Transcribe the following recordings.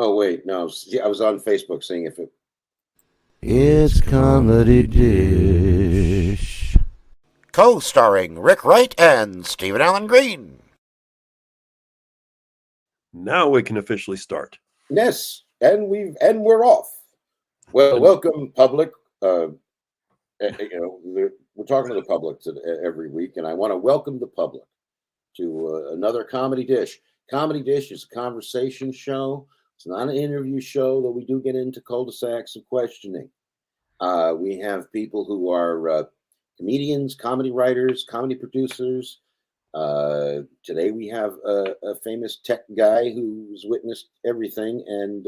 Oh wait, no. I was on Facebook seeing if it. It's Comedy Dish. Co-starring Rick Wright and Stephen Allen Green. Now we can officially start. Yes, and we're off. Well, welcome, public. We're talking to the public every week, and I want to welcome the public to another Comedy Dish. Comedy Dish is a conversation show. It's not an interview show, though we do get into cul-de-sacs of questioning. We have people who are comedians, comedy writers, comedy producers. Today we have a famous tech guy who's witnessed everything, and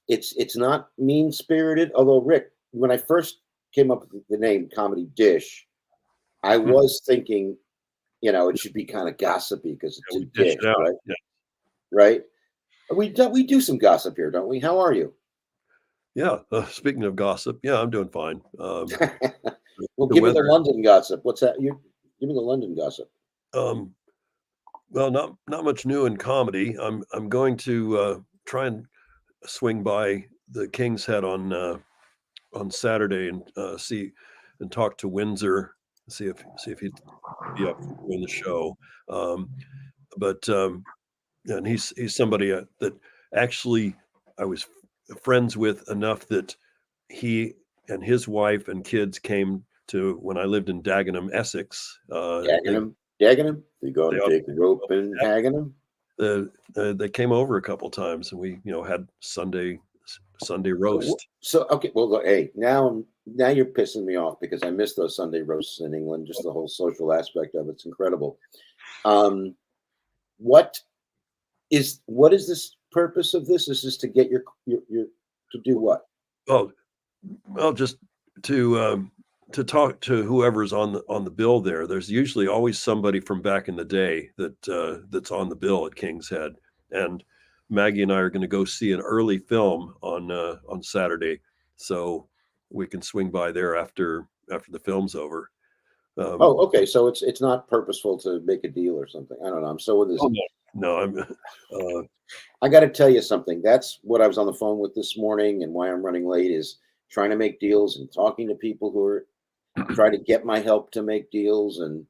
it's not mean spirited. Although Rick, when I first came up with the name Comedy Dish, I was thinking, it should be kind of gossipy because it's a dish, right? Yeah. Right. We do some gossip here, don't we? How are you? Yeah. Speaking of gossip, yeah, I'm doing fine. Well, give me the London gossip. What's that? Give me the London gossip. Well, not much new in comedy. I'm going to try and swing by the King's Head on Saturday and see and talk to Windsor, see if he'd be up for doing the show. And he's somebody that actually I was friends with enough that he and his wife and kids came to when I lived in Dagenham, Essex. Dagenham? You go and take a rope in Dagenham? They came over a couple times, and we had Sunday roast. So okay, well, hey, now you're pissing me off because I miss those Sunday roasts in England. Just the whole social aspect of it's incredible. What is this purpose of this? Is this to get your to do what? Oh, well, just to talk to whoever's on the bill there. There's usually always somebody from back in the day that's on the bill at King's Head, and Maggie and I are going to go see an early film on Saturday, so we can swing by there after the film's over. Okay. So it's not purposeful to make a deal or something. I don't know. I'm so with this. Oh, no, I'm. I got to tell you something. That's what I was on the phone with this morning, and why I'm running late is trying to make deals and talking to people who are trying to get my help to make deals, and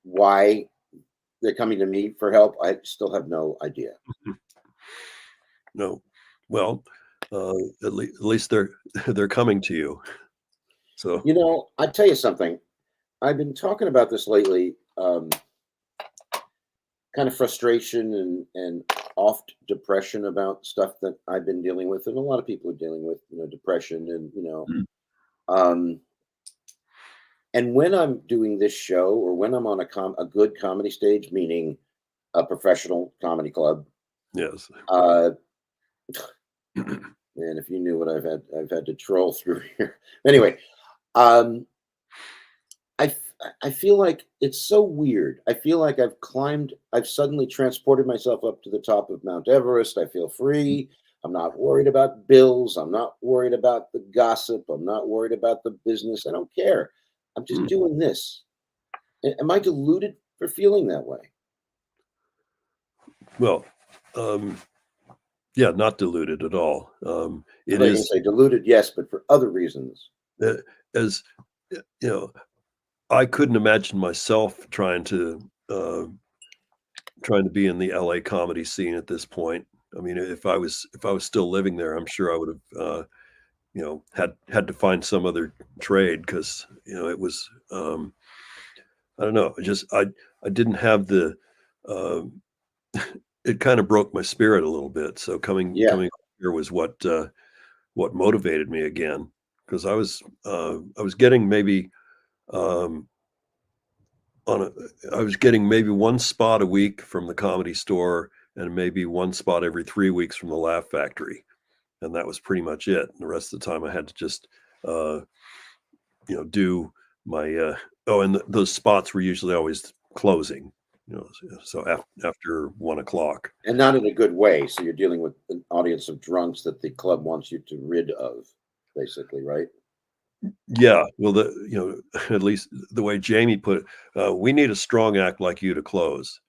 why they're coming to me for help. I still have no idea. No, well, at least they're coming to you. So I tell you something. I've been talking about this lately. Kind of frustration and oft depression about stuff that I've been dealing with, and a lot of people are dealing with, depression, and and when I'm doing this show, or when I'm on a good comedy stage, meaning a professional comedy club. Yes. Man, if you knew what I've had to troll through here. Anyway, I feel like it's so weird. I feel like I've suddenly transported myself up to the top of Mount Everest. I feel free. I'm not worried about bills. I'm not worried about the gossip. I'm not worried about the business. I don't care. I'm just doing this. Am I deluded for feeling that way? Well, yeah, not deluded at all. It I is say deluded, yes, but for other reasons. As I couldn't imagine myself trying to be in the LA comedy scene at this point. I mean, if I was still living there, I'm sure I would have, had to find some other trade, because it was I don't know. I didn't have the. It kind of broke my spirit a little bit. So coming here was what motivated me again, because I was getting maybe. I was getting maybe one spot a week from the Comedy Store, and maybe one spot every 3 weeks from the Laugh Factory, and that was pretty much it. And the rest of the time, I had to just, do my. Those spots were usually always closing, so after 1 o'clock, and not in a good way. So you're dealing with an audience of drunks that the club wants you to rid of, basically, right? Yeah, well, at least the way Jamie put it, we need a strong act like you to close.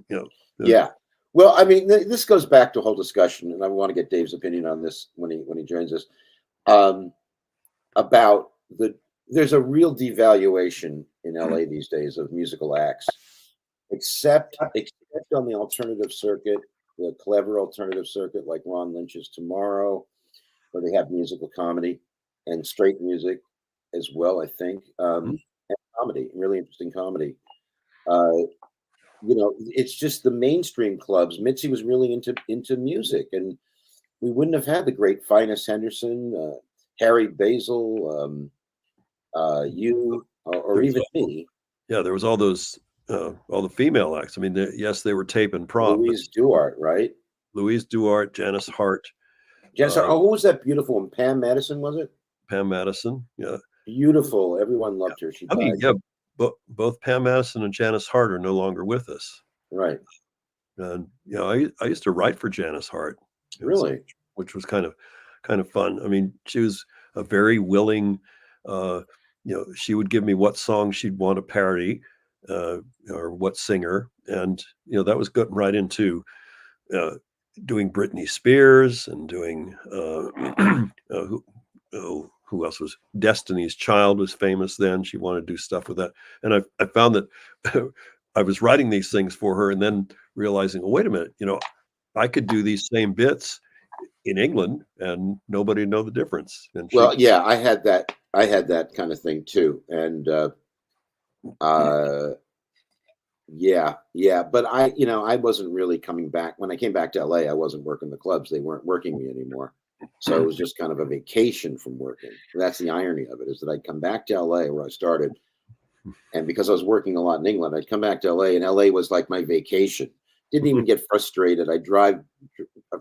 Yeah. Well, I mean, this goes back to a whole discussion, and I want to get Dave's opinion on this when he joins us. About there's a real devaluation in LA these days of musical acts, except on the alternative circuit, the clever alternative circuit like Ron Lynch's Tomorrow, where they have musical comedy and straight music as well, I think, and comedy, really interesting comedy. It's just the mainstream clubs. Mitzi was really into music, and we wouldn't have had the great Finest Henderson, Harry Basil, you, or even me. Yeah, there was all those all the female acts. I mean, yes, they were tape and prop. Louise Duarte, right? Louise Duarte, Janice Hart. Janice Hart. Who was that beautiful one? Pam Madison, was it? Pam Madison. Yeah. Beautiful. Everyone loved her. She died. Yeah, both Pam Madison and Janice Hart are no longer with us. Right. And I used to write for Janice Hart. Really? Which was kind of fun. I mean, she was a very willing. She would give me what song she'd want to parody, or what singer, and that was getting right into doing Britney Spears and doing who else was Destiny's Child was famous then. She wanted to do stuff with that, and I found that I was writing these things for her, and then realizing, oh, wait a minute, I could do these same bits in England and nobody know the difference. And yeah, I had that kind of thing too, and yeah, but I wasn't really coming back. When I came back to LA, I wasn't working the clubs. They weren't working me anymore. So it was just kind of a vacation from working. And that's the irony of it, is that I'd come back to LA where I started. And because I was working a lot in England, I'd come back to LA, and LA was like my vacation. Didn't even get frustrated. I'd drive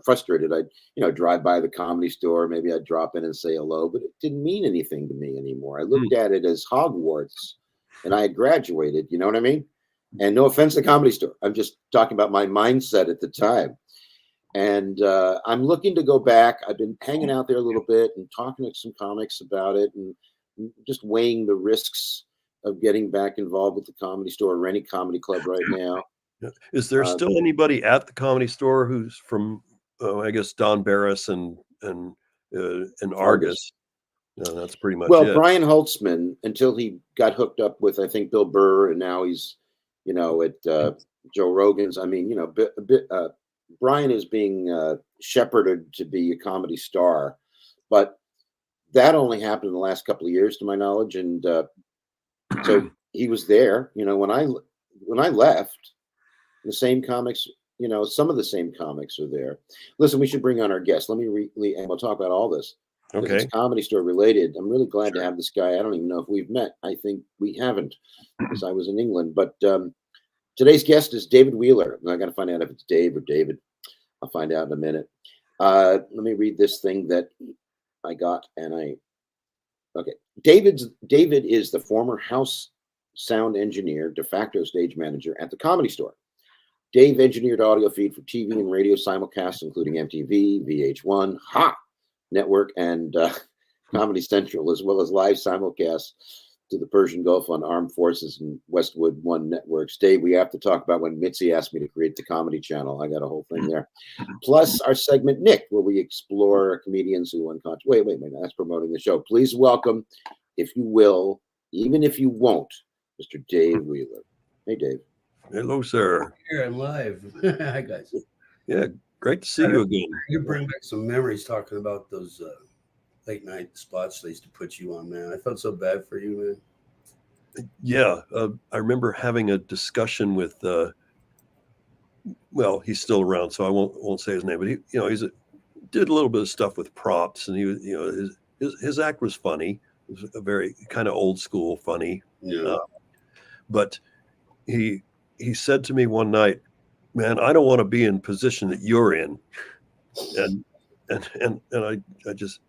frustrated. I'd drive by the Comedy Store. Maybe I'd drop in and say hello, but it didn't mean anything to me anymore. I looked at it as Hogwarts, and I had graduated. You know what I mean? And no offense to Comedy Store. I'm just talking about my mindset at the time. And I'm looking to go back. I've been hanging out there a little bit and talking to some comics about it, and just weighing the risks of getting back involved with the Comedy Store or any comedy club right now. Is there still anybody at the Comedy Store who's from, I guess, Don Barris and Argus? That's pretty much it. Brian Holtzman, until he got hooked up with, I think, Bill Burr, and now he's, at Joe Rogan's. I mean, Brian is being shepherded to be a comedy star, but that only happened in the last couple of years, to my knowledge. And so he was there. When I left, the same comics, some of the same comics are there. Listen, we should bring on our guest. Let me and we'll talk about all this. Okay. It's Comedy Store related. I'm really glad to have this guy. I don't even know if we've met. I think we haven't, because I was in England. But today's guest is David Wheeler. I got to find out if it's Dave or David. I'll find out in a minute. Let me read this thing that I got, okay. David is the former house sound engineer, de facto stage manager at the Comedy Store. Dave engineered audio feed for TV and radio simulcasts, including MTV, VH1, Network, and Comedy Central, as well as live simulcasts to the Persian Gulf on Armed Forces and Westwood 1 networks. Dave, we have to talk about when Mitzi asked me to create the Comedy Channel. I got a whole thing there. Plus our segment, Nick, where we explore comedians who unconscious. Wait, that's promoting the show. Please welcome, if you will, even if you won't, Mr. Dave Wheeler. Hey, Dave. Hello, sir. Here I'm live. Hi, guys. Yeah, great to see you again. You bring back some memories talking about those late night spots they used to put you on, man. I felt so bad for you, man. Yeah, I remember having a discussion with. He's still around, so I won't say his name, but he did a little bit of stuff with props, and he was, his act was funny. It was a very kind of old school funny. Yeah. But he said to me one night, "Man, I don't want to be in position that you're in," and I just,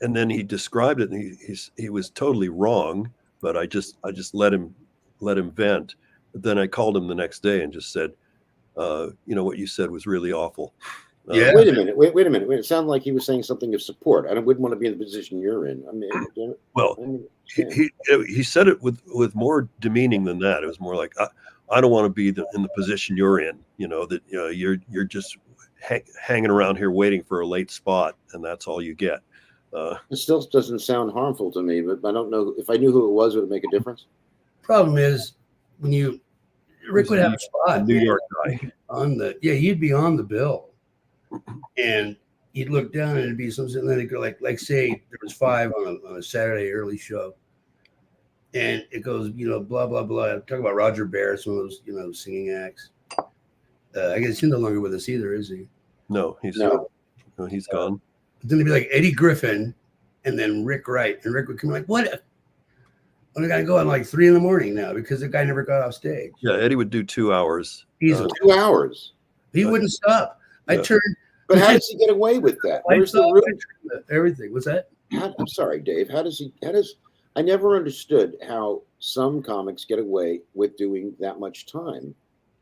and then he described it, and he was totally wrong, but I just let him vent. But then I called him the next day and just said, what you said was really awful. Yeah. Wait a minute. It sounded like he was saying something of support. I wouldn't want to be in the position you're in. I mean, he said it with more demeaning than that. It was more like, I don't want to be in the position you're in, that you're just hanging around here waiting for a late spot, and that's all you get. It still doesn't sound harmful to me, but I don't know if I knew who it was, would it make a difference? Problem is when Rick would have a spot, New York guy he'd be on the bill, and you'd look down and it'd be something. And then it'd go like say there was 5 on a Saturday early show, and it goes blah blah blah. Talk about Roger Bear, some of those singing acts. I guess he's no longer with us either, is he? No, he's gone. But then it'd be like Eddie Griffin, and then Rick Wright, and Rick would come like, what? I got to go on like 3 a.m. now because the guy never got off stage. Yeah, Eddie would do 2 hours. He's 2 hours. He wouldn't stop. I turned. But how does he get away with that? Where's the room? Everything. What's that? I'm sorry, Dave. I never understood how some comics get away with doing that much time.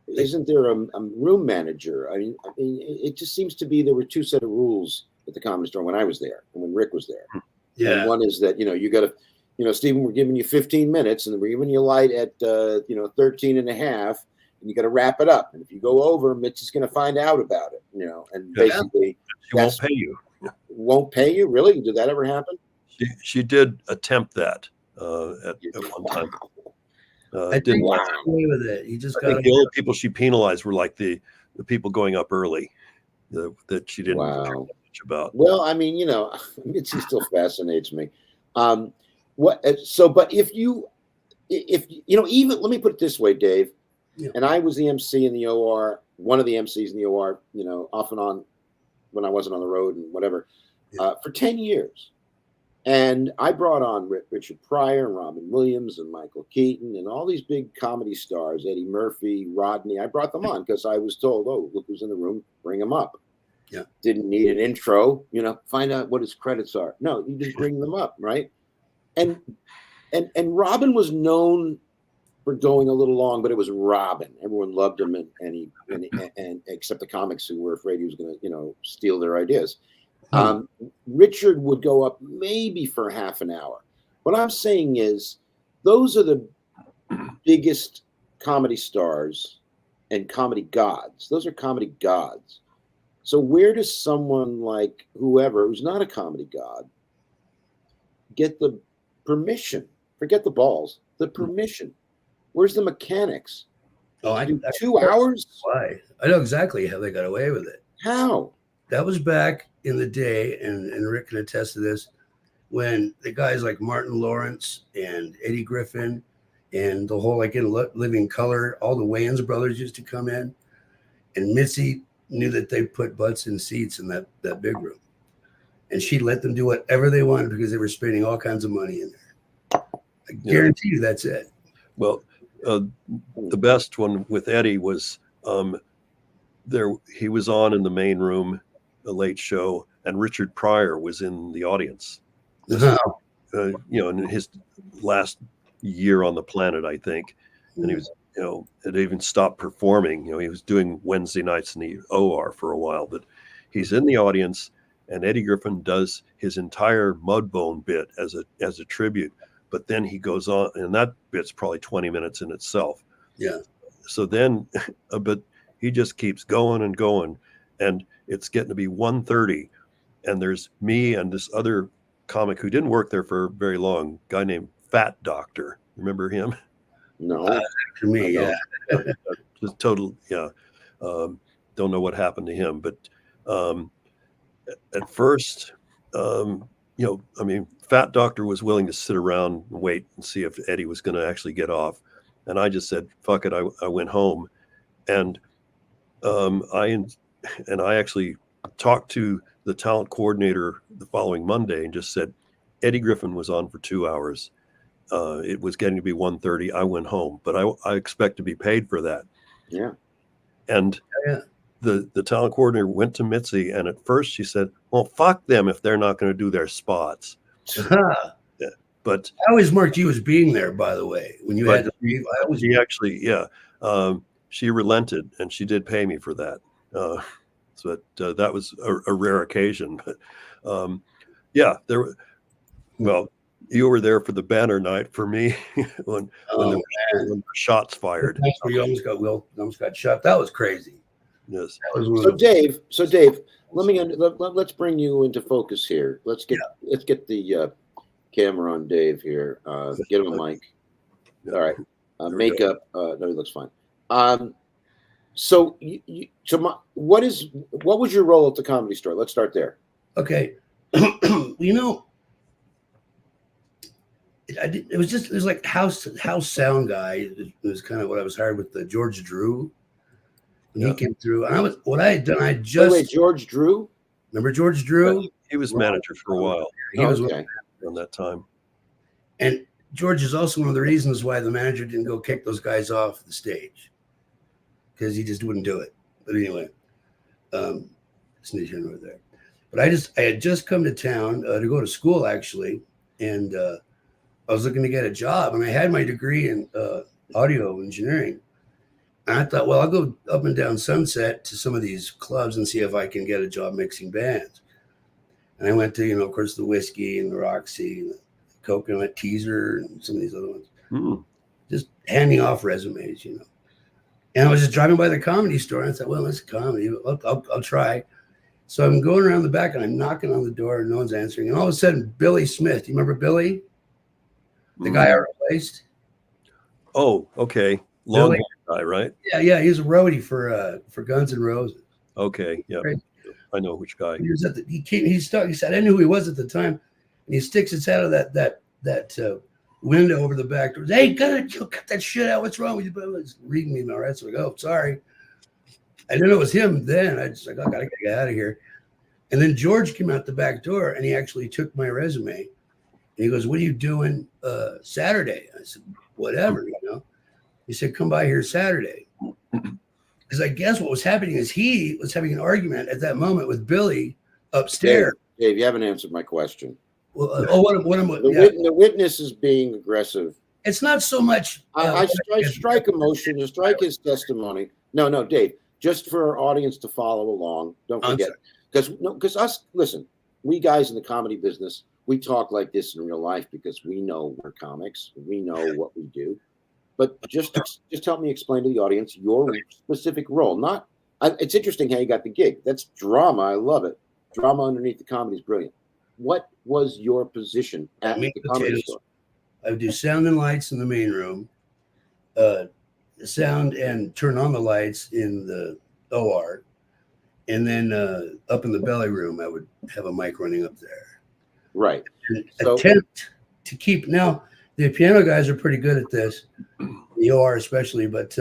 Isn't there a room manager? I mean, it just seems to be there were 2 set of rules at the Comedy Store when I was there and when Rick was there. Yeah. And one is that, you got to, Stephen, we're giving you 15 minutes and we're giving you light at, 13 and a half, and you got to wrap it up. And if you go over, Mitch is going to find out about it, and basically she won't pay you. Won't pay you? Really? Did that ever happen? She did attempt that at one time. I didn't think like away with it. He just I think the only people she penalized were like the people going up early that she didn't care much about. Well, I mean, Mitzi still fascinates me. But if even let me put it this way, Dave, and I was the MC in the OR, one of the MCs in the OR, off and on when I wasn't on the road and whatever, for 10 years. And I brought on Richard Pryor and Robin Williams and Michael Keaton and all these big comedy stars, Eddie Murphy, Rodney. I brought them on because I was told, oh, look who's in the room, bring them up. Yeah. Didn't need an intro, find out what his credits are. No, you just bring them up, right? And Robin was known for going a little long, but it was Robin. Everyone loved him, and except the comics who were afraid he was going to, steal their ideas. Richard would go up maybe for half an hour. What I'm saying is, those are the biggest comedy stars and comedy gods. Those are comedy gods. So where does someone like whoever who's not a comedy god get the permission? Forget the balls, the permission. Where's the mechanics? Oh, I do 2 hours. Why? I know exactly how they got away with it. How? That was back in the day, and Rick can attest to this, when the guys like Martin Lawrence and Eddie Griffin and the whole Living Color, all the Wayans brothers used to come in, and Mitzi knew that they put butts in seats in that big room, and she let them do whatever they wanted because they were spending all kinds of money in there. I guarantee you that's it. Well, the best one with Eddie was he was on in the main room, a late show, and Richard Pryor was in the audience. In his last year on the planet, I think, and he was, had even stopped performing. He was doing Wednesday nights in the OR for a while, but he's in the audience, and Eddie Griffin does his entire Mudbone bit as a tribute. But then he goes on, and that bit's probably 20 minutes in itself. Yeah. So then, but he just keeps going and going, and it's getting to be 1:30, and there's me and this other comic who didn't work there for very long, guy named Fat Doctor. Remember him? No. For me, yeah. Just total, yeah. Don't know what happened to him, but at first, Fat Doctor was willing to sit around and wait and see if Eddie was going to actually get off. And I just said, fuck it. I went home, and I actually talked to the talent coordinator the following Monday and just said, Eddie Griffin was on for 2 hours. It was getting to be 1:30. I went home, but I expect to be paid for that. Yeah. And the talent coordinator went to Mitzi, and at first she said, well, fuck them if they're not going to do their spots. Yeah, but I always marked you as being there, by the way, when you had to leave. She relented, and she did pay me for that. So that was a rare occasion. But you were there for the banner night for me when Oh, when the shots fired. that's where you almost got shot. That was crazy. Yes. That was one So of Dave, let's bring you into focus here. Let's get the camera on Dave here. Get him a mic. All right. There we Makeup. No, he looks fine. So what was your role at the Comedy Store? Let's start there. Okay. It was like house sound guy. It was kind of what I was hired with, George Drew. And he came through. And Wait, George Drew? Remember George Drew? He was manager for a while He was okay. around that time. And George is also one of the reasons why the manager didn't go kick those guys off the stage, because he just wouldn't do it. But anyway, it's neither here nor there. But I had just come to town to go to school, actually, and I was looking to get a job, and I had my degree in audio engineering. And I thought, well, I'll go up and down Sunset to some of these clubs and see if I can get a job mixing bands. And I went to, of course, the Whiskey and the Roxy and the Coconut Teaser and some of these other ones. Just handing off resumes, And I was just driving by the Comedy Store, and I thought, well, it's comedy. I'll try. So I'm going around the back, and I'm knocking on the door, and no one's answering. And all of a sudden, Billy Smith, do you remember Billy? The guy I replaced? Oh, okay. Long hair guy, right? Yeah. He was a roadie for Guns N' Roses. Okay, yeah. Right. I know which guy. He was he said, I knew who he was at the time. And he sticks his head out of that window over the back door. Hey, cut that shit out. What's wrong with you? But he's reading me all right. So I go, sorry. I didn't know it was him then. I just I gotta get out of here. And then George came out the back door, and he actually took my resume. And he goes, what are you doing Saturday? I said, whatever, He said, come by here Saturday. Because I guess what was happening is he was having an argument at that moment with Billy upstairs. Dave, you haven't answered my question. Well, The witness is being aggressive. It's not so much. I strike a motion to strike his testimony. No, Dave, just for our audience to follow along. Don't forget. Because listen, we guys in the comedy business, we talk like this in real life because we know we're comics. We know what we do. But just help me explain to the audience your specific role. It's interesting how you got the gig. That's drama. I love it. Drama underneath the comedy is brilliant. What was your position at the Comedy Store? I would do sound and lights in the main room, sound and turn on the lights in the OR, and then up in the belly room, I would have a mic running up there. Right. Attempt to keep. Now, the piano guys are pretty good at this, the OR especially, but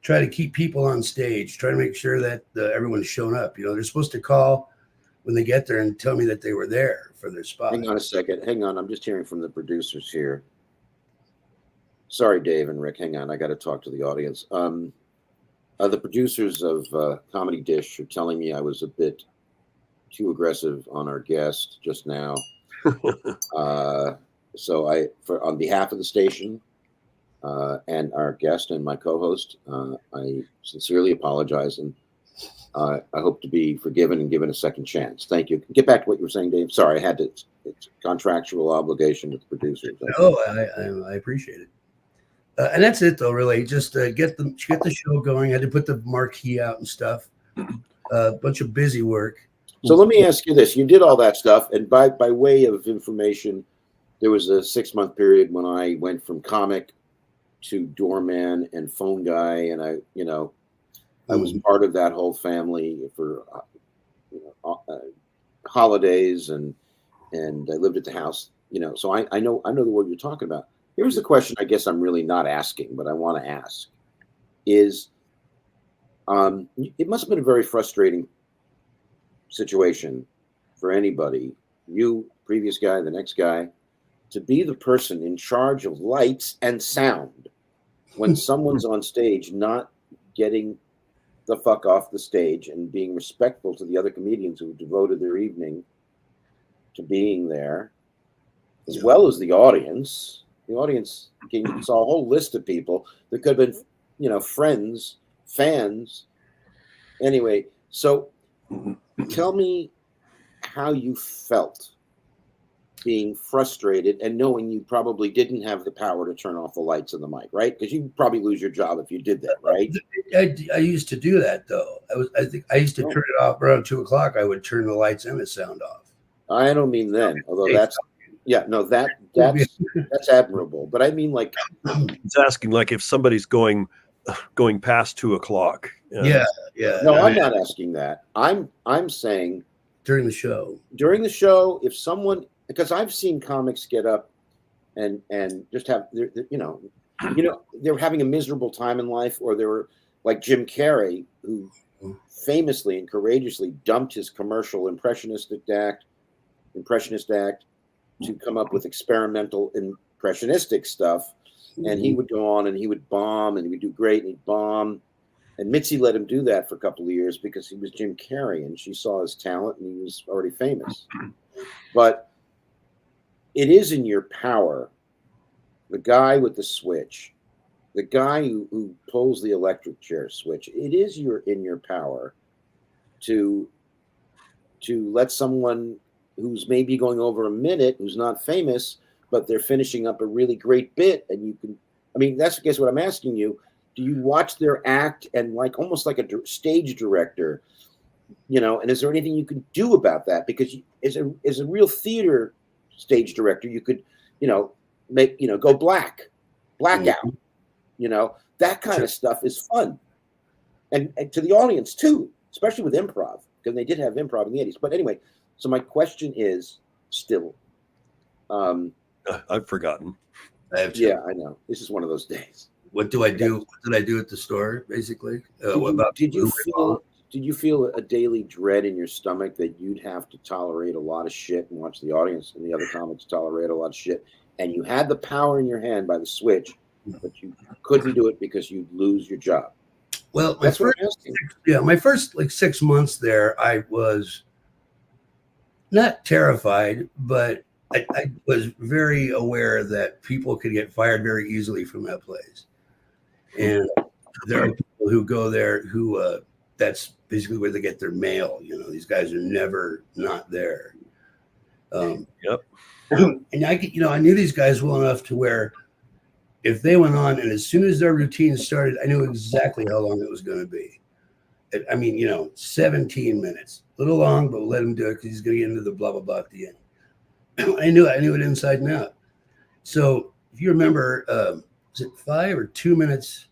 try to keep people on stage, try to make sure that everyone's shown up. They're supposed to call when they get there and tell me that they were there for their spot. Hang on a second. Hang on. I'm just hearing from the producers here. Sorry, Dave and Rick. Hang on. I got to talk to the audience. The producers of Comedy Dish are telling me I was a bit too aggressive on our guest just now. So on behalf of the station and our guest and my co-host, I sincerely apologize, and I hope to be forgiven and given a second chance. Thank you. Get back to what you were saying, Dave. Sorry, I had to. It's a contractual obligation to the producers. I appreciate it. And that's it, though. Really, just get the show going. I had to put the marquee out and stuff. A bunch of busy work. So let me ask you this: you did all that stuff, and by way of information, there was a 6-month period when I went from comic to doorman and phone guy, and I was part of that whole family for holidays, and I lived at the house, so I know the word you're talking about. Here's the question I guess I'm really not asking, but I want to ask is, it must have been a very frustrating situation for anybody, you, previous guy, the next guy, to be the person in charge of lights and sound when someone's on stage not getting the fuck off the stage and being respectful to the other comedians who devoted their evening to being there, as well as the audience. The audience saw a whole list of people that could have been, friends, fans. Anyway, so tell me how you felt being frustrated and knowing you probably didn't have the power to turn off the lights and the mic, right? Because you'd probably lose your job if you did that, right? I used to do that though. I think I used to turn it off around 2:00. I would turn the lights and the sound off. I don't mean then, although that's admirable. But I mean, like, It's asking like if somebody's going past 2:00. Yeah. No, I'm not asking that. I'm saying During the show, if someone, because I've seen comics get up and just have, they're having a miserable time in life, or they were like Jim Carrey, who famously and courageously dumped his commercial impressionist act to come up with experimental impressionistic stuff. And he would go on and he would bomb and he would do great and he'd bomb. And Mitzi let him do that for a couple of years because he was Jim Carrey and she saw his talent and he was already famous. But it is in your power, the guy with the switch, the guy who pulls the electric chair switch, it is in your power to let someone who's maybe going over a minute, who's not famous, but they're finishing up a really great bit. And you can, I mean, that's, I guess, what I'm asking you. Do you watch their act and like almost like a stage director, and is there anything you can do about that? Because as a real theater stage director, you could, make, go blackout, that kind of stuff is fun. And to the audience too, especially with improv, because they did have improv in the 80s. But anyway, so my question is still, I've forgotten. Yeah, I know. This is one of those days. What do I do? What did I do at the store, basically? Did you feel a daily dread in your stomach that you'd have to tolerate a lot of shit and watch the audience and the other comics tolerate a lot of shit, and you had the power in your hand by the switch, but you couldn't do it because you'd lose your job? Well, my first like 6 months there, I was not terrified, but I was very aware that people could get fired very easily from that place. And there are people who go there who that's basically where they get their mail. These guys are never not there. Yep. And I knew these guys well enough to where if they went on and as soon as their routine started, I knew exactly how long it was going to be. I mean, 17 minutes, a little long, but we'll let him do it because he's going to get into the blah, blah, blah at the end. I knew it inside and out. So if you remember, was it 5 or 2 minutes?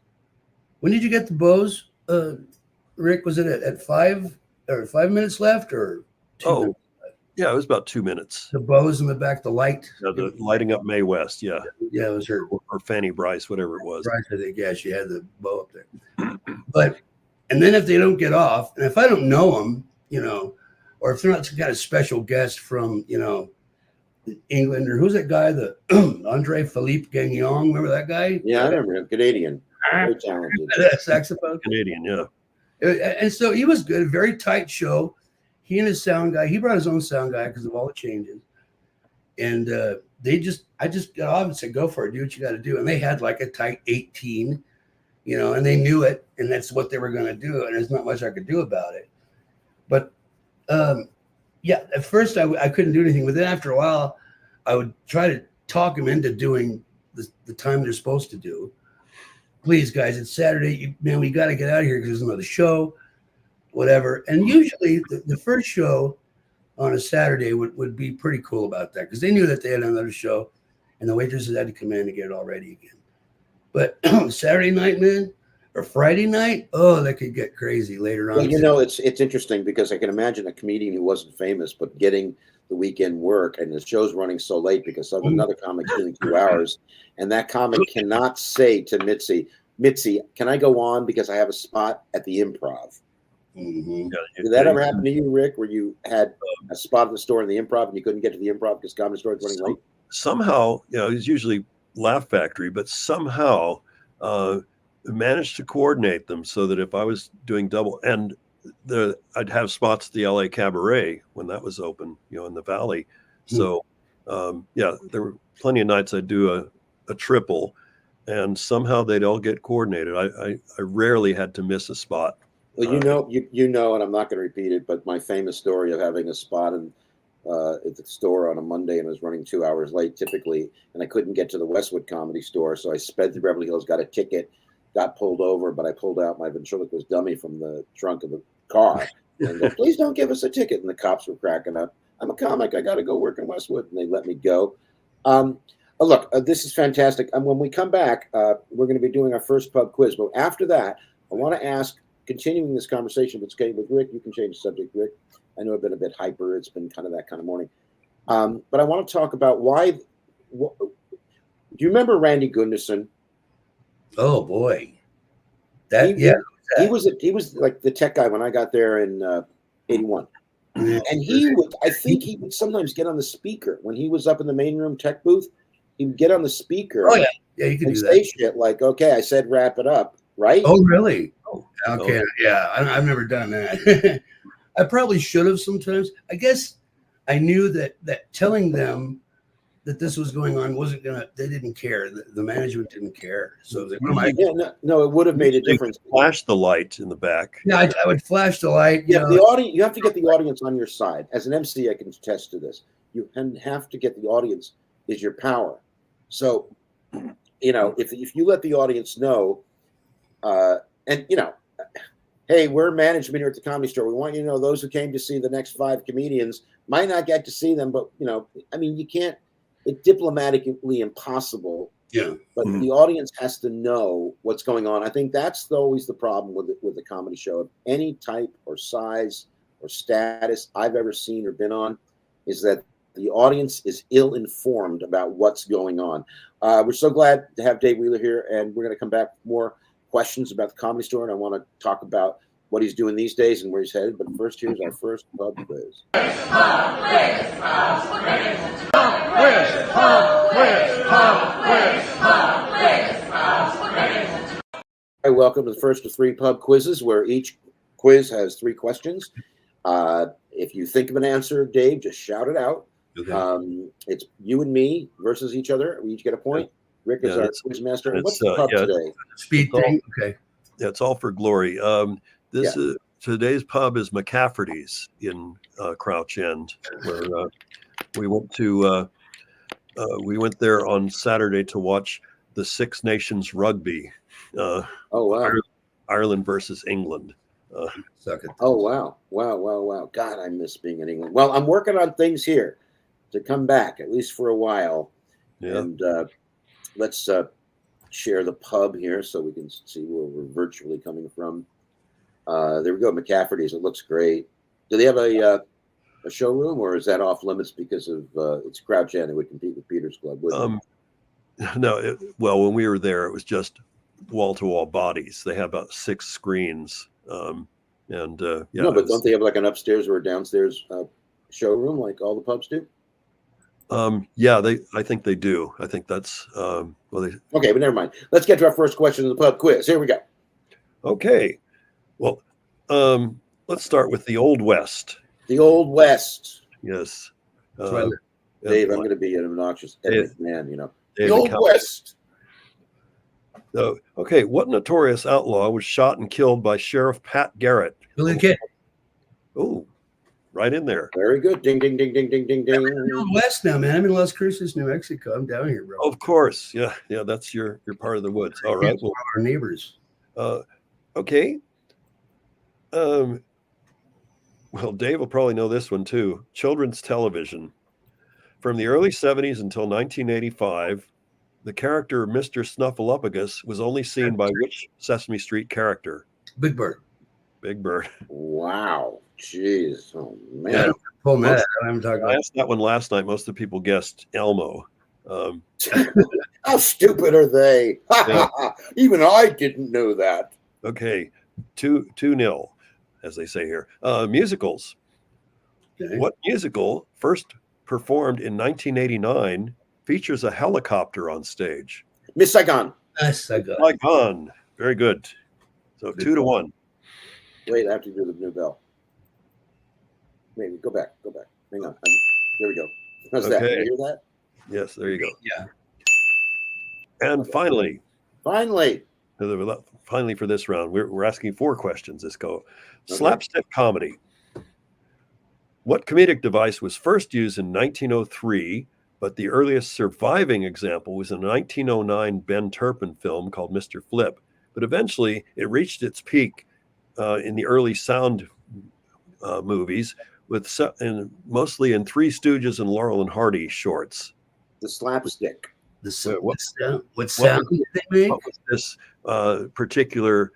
When did you get the bows, Rick? Was it at 5 or 5 minutes left or 2 minutes? Yeah, it was about 2 minutes. The bows in the back, the light. The lighting up Mae West, yeah. Yeah, it was her. Or Fanny Bryce, whatever it was. Bryce, I think, yeah, she had the bow up there. And then if they don't get off, and if I don't know them, or if they're not some kind of special guest from, England, or who's that guy, the Andre Philippe Gagnon, remember that guy? Yeah, I remember him. Canadian. Very talented. Saxophone. Canadian, yeah. And so he was good, very tight show. He and his sound guy, he brought his own sound guy because of all the changes. And I just got off and said, go for it, do what you got to do. And they had like a tight 18, and they knew it, and that's what they were going to do. And there's not much I could do about it. But yeah, at first I couldn't do anything. But then after a while, I would try to talk them into doing the time they're supposed to do. Please, guys, it's Saturday. We got to get out of here because there's another show, whatever. And usually the first show on a Saturday would be pretty cool about that because they knew that they had another show and the waitresses had to come in to get it all ready again. But Saturday night, man, or Friday night, that could get crazy later on. Well, it's interesting because I can imagine a comedian who wasn't famous but getting the weekend work and the show's running so late because of another comic doing 2 hours, and that comic cannot say to Mitzi, can I go on because I have a spot at the Improv? Mm-hmm. Did that ever happen to you, Rick, where you had a spot at the store in the Improv and you couldn't get to the Improv because Comedy Store was running late? Somehow, it's usually Laugh Factory, but somehow managed to coordinate them so that if I was doing double, and I'd have spots at the LA Cabaret when that was open, in the Valley. So, there were plenty of nights I'd do a triple, and somehow they'd all get coordinated. I rarely had to miss a spot. Well, and I'm not going to repeat it, but my famous story of having a spot at the store on a Monday and was running 2 hours late typically, and I couldn't get to the Westwood Comedy Store, so I sped through Beverly Hills, got a ticket, got pulled over, but I pulled out my ventriloquist dummy from the trunk of the car and go, please don't give us a ticket. And the cops were cracking up. I'm a comic. I got to go work in Westwood, and they let me go. Look, this is fantastic. And when we come back, we're going to be doing our first pub quiz. But after that, I want to ask, continuing this conversation with Rick, you can change the subject, Rick. I know I've been a bit hyper. It's been kind of that kind of morning. But I want to talk about why. Do you remember Randy Gunderson? Oh boy, he was like the tech guy when I got there in '81, and I think he would sometimes get on the speaker when he was up in the main room tech booth. He would get on the speaker. Oh yeah, you can do say that. Shit like, okay, I said wrap it up, right? Oh really? Oh, okay, yeah, I've never done that. I probably should have sometimes. I guess I knew that telling them that this was going on wasn't gonna. They didn't care. The management didn't care. So it was like, no, it would have made a difference. Flash the light in the back. Yeah, I would flash the light. Yeah, the audience. You have to get the audience on your side. As an MC, I can attest to this. You have to get the audience. Is your power. So, if you let the audience know, and hey, we're management here at the Comedy Store. We want you to know those who came to see the next 5 comedians might not get to see them, but you can't. It's diplomatically impossible. Yeah. But the audience has to know what's going on. I think that's always the problem with the comedy show of any type or size or status I've ever seen or been on, is that the audience is ill-informed about what's going on. We're so glad to have Dave Wheeler here, and we're going to come back with more questions about the Comedy Store, and I want to talk about what he's doing these days and where he's headed. But first, here's our first pub quiz. Hi, welcome to the first of 3 pub quizzes, where each quiz has 3 questions. If you think of an answer, Dave, just shout it out. Okay. It's you and me versus each other. We each get a point. Rick is our quiz master. What's the pub today? Speed thing. Okay. Yeah, it's all for glory. Today's pub is McCafferty's in Crouch End, where we went there on Saturday to watch the Six Nations rugby. Oh wow! Ireland versus England. Oh wow! God, I miss being in England. Well, I'm working on things here to come back, at least for a while. Yeah. And let's share the pub here so we can see where we're virtually coming from. There we go, McCafferty's. It looks great. Do they have a showroom, or is that off limits because of it's Crouch End? It would compete with Peter's Club. No. When we were there, it was just wall-to-wall bodies. They have about 6 screens. No, but don't they have like an upstairs or a downstairs showroom like all the pubs do? I think they do. I think that's okay, but never mind. Let's get to our first question of the pub quiz. Here we go. Okay. Well, let's start with the Old West. The Old West. Yes. Dave, I'm going to be an obnoxious man, The Old West. So, okay, what notorious outlaw was shot and killed by Sheriff Pat Garrett? Billy the Kid. Oh, right in there. Very good. Ding, ding, ding, ding, ding, ding, ding. I'm in the Old West now, man. I'm in Las Cruces, New Mexico. I'm down here, bro. Of course. Yeah. That's your part of the woods. All right. Well, our neighbors. Okay. Well, Dave will probably know this one too. Children's television. From the early 70s until 1985, the character Mr. Snuffleupagus was only seen by which Sesame Street character? Big Bird. Big Bird. Wow. Jeez. Oh, man. I asked that one last night. Most of the people guessed Elmo. How stupid are they? Even I didn't know that. Okay. 2-0, as they say here. Musicals. Okay. What musical, first performed in 1989, features a helicopter on stage? Miss Saigon. Saigon. Very good. So 2-1. Wait, I have to do the new bell. Maybe go back. Hang on. There we go. How's that? Did you hear that? Yes, there you go. Yeah. And finally for this round, we're asking 4 questions. Let's go. Okay. Slapstick comedy. What comedic device was first used in 1903, but the earliest surviving example was a 1909 Ben Turpin film called Mr. Flip, but eventually it reached its peak in the early sound movies, mostly in Three Stooges and Laurel and Hardy shorts. The slapstick. What sound did they make? What was this particular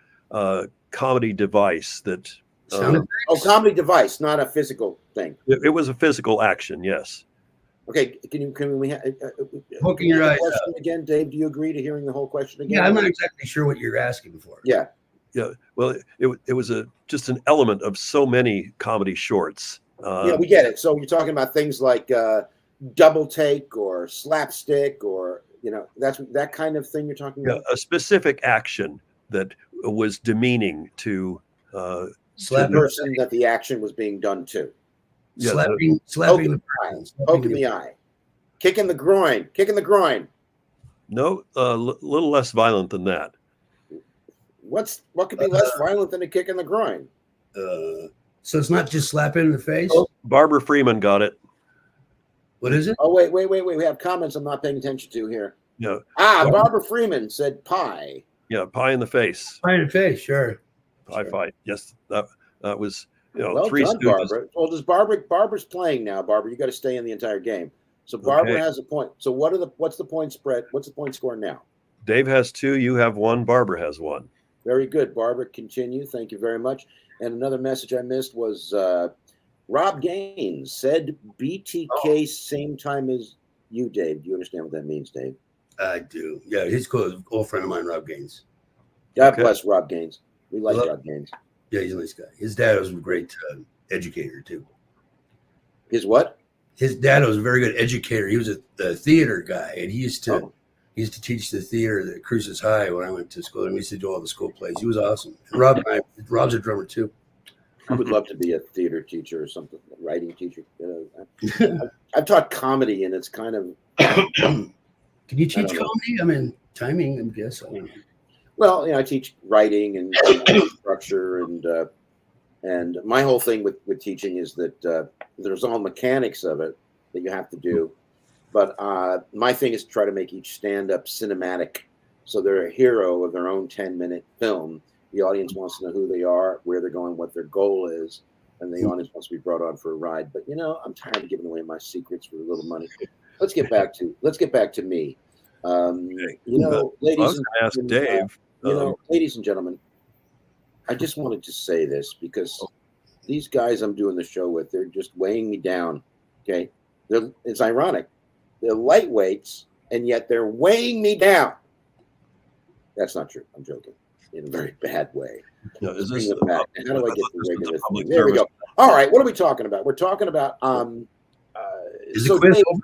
comedy device that? Sound effects? Oh, comedy device, not a physical thing. It was a physical action, yes. Okay, can we have Poking your eyes question again, Dave? Do you agree to hearing the whole question again? Yeah, I'm not exactly sure what you're asking for. Yeah. Yeah, well, it was just an element of so many comedy shorts. Yeah, we get it. So you're talking about things like double take or slapstick, or that's that kind of thing you're talking about. A specific action that was demeaning to the person that the action was being done to. Yeah, slapping the poke in the eye, kick in the groin. No, little less violent than that. What could be less violent than a kick in the groin? So it's not just slapping in the face. Oh, Barbara Freeman got it. What is it? Oh, wait. We have comments I'm not paying attention to here. Yeah. Barbara Freeman said pie. Yeah, pie in the face. Pie in the face, sure. Pie fight. Yes, that was Well Three done, Stooges. Barbara. Well, Barbara's playing now, Barbara. You got to stay in the entire game. So Barbara has a point. So what's the point spread? What's the point score now? Dave has 2, you have 1, Barbara has 1. Very good, Barbara. Continue. Thank you very much. And another message I missed was Rob Gaines said BTK same time as you, Dave. Do you understand what that means, Dave? I do. Yeah, he's cool. Old friend of mine, Rob Gaines. God bless Rob Gaines. We like Rob Gaines. Yeah, he's a nice guy. His dad was a great educator too. His what? His dad was a very good educator. He was a theater guy, and he used to teach the theater at Cruces High when I went to school, and we used to do all the school plays. He was awesome. And Rob's a drummer too. I would love to be a theater teacher or something, a writing teacher. I've taught comedy, and it's kind of. Can you teach comedy? I mean, timing, I guess. I don't know. Well, I teach writing and structure, and my whole thing with teaching is that there's all mechanics of it that you have to do, but my thing is to try to make each stand-up cinematic, so they're a hero of their own 10-minute film. The audience wants to know who they are, where they're going, what their goal is, and the audience wants to be brought on for a ride. But I'm tired of giving away my secrets for a little money. Let's get back to me. Ladies and Dave. Ladies and gentlemen, I just wanted to say this because these guys I'm doing the show with, they're just weighing me down. Okay, it's ironic. They're lightweights, and yet they're weighing me down. That's not true. I'm joking in a very bad way. No, is this how do I get the regular thing? There we go. All right, what are we talking about? We're talking about Is the quiz over?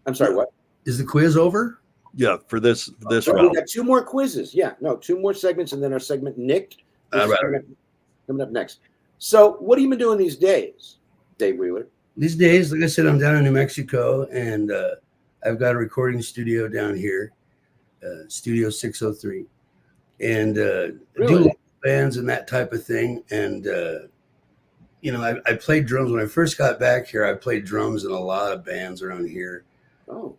I'm sorry, what? Is the quiz over? Yeah, for this So round. we got 2 more quizzes. Yeah, no, 2 more segments, and then our segment Nick coming up next. So, what have you been doing these days, Dave Wheeler? These days, like I said, I'm down in New Mexico, and I've got a recording studio down here, Studio 603, and do bands and that type of thing. And I played drums when I first got back here. I played drums in a lot of bands around here. Oh.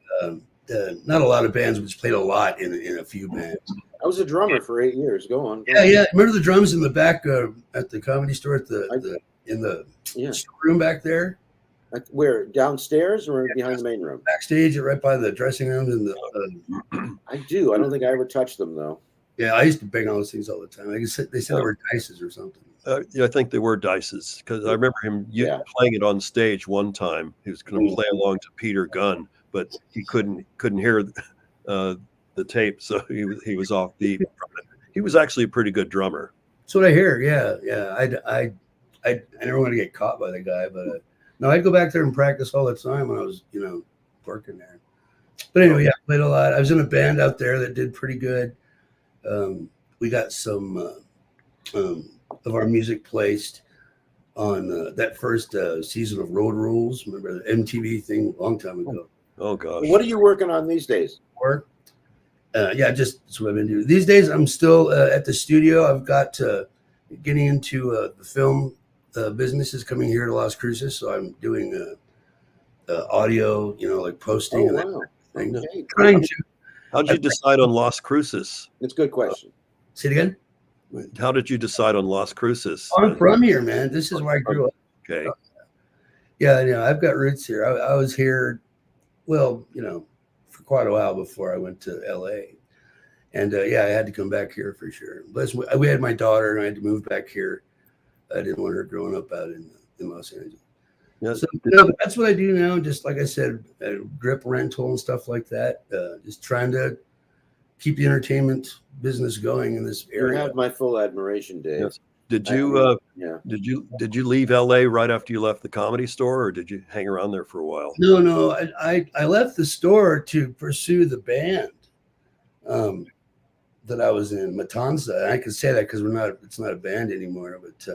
Not a lot of bands, but just played a lot in a few bands. I was a drummer for 8 years. Go on. Yeah. Remember the drums in the back at the Comedy Store in the room back there? Where, downstairs or behind the main room? Backstage, right by the dressing rooms and the. I do. I don't think I ever touched them though. Yeah, I used to bang on those things all the time. They said they were dices or something. Yeah, I think they were dices because I remember him playing it on stage one time. He was going to play along to Peter Gunn, but he couldn't hear the tape, so he was off beat. He was actually a pretty good drummer. That's what I hear. Yeah. I never want to get caught by the guy, but no, I'd go back there and practice all the time when I was working there. But anyway, I played a lot. I was in a band out there that did pretty good. We got some of our music placed on that first season of Road Rules. Remember the MTV thing a long time ago? Oh gosh. What are you working on these days? Work. Just that's what I've been doing. These days I'm still at the studio. I've got getting into the film businesses coming here to Las Cruces, so I'm doing audio, like posting and that wow. thing. Okay. Trying to. How'd you decide on Las Cruces? It's a good question. Say it again. How did you decide on Las Cruces? I'm from here, man. This is where I grew up. Okay. Yeah, I've got roots here. I was here, well, for quite a while before I went to LA. And I had to come back here for sure. Plus, we had my daughter, and I had to move back here. I didn't want her growing up out in Los Angeles. Yeah. So that's what I do now. Just like I said, grip rental and stuff like that. Just trying to keep the entertainment business going in this You area. have my full admiration, Dave. Yes. Did you Yeah. did you leave LA right after you left the Comedy Store, or did you hang around there for a while? No. I left the store to pursue the band that I was in, Matanza. And I can say that because it's not a band anymore, but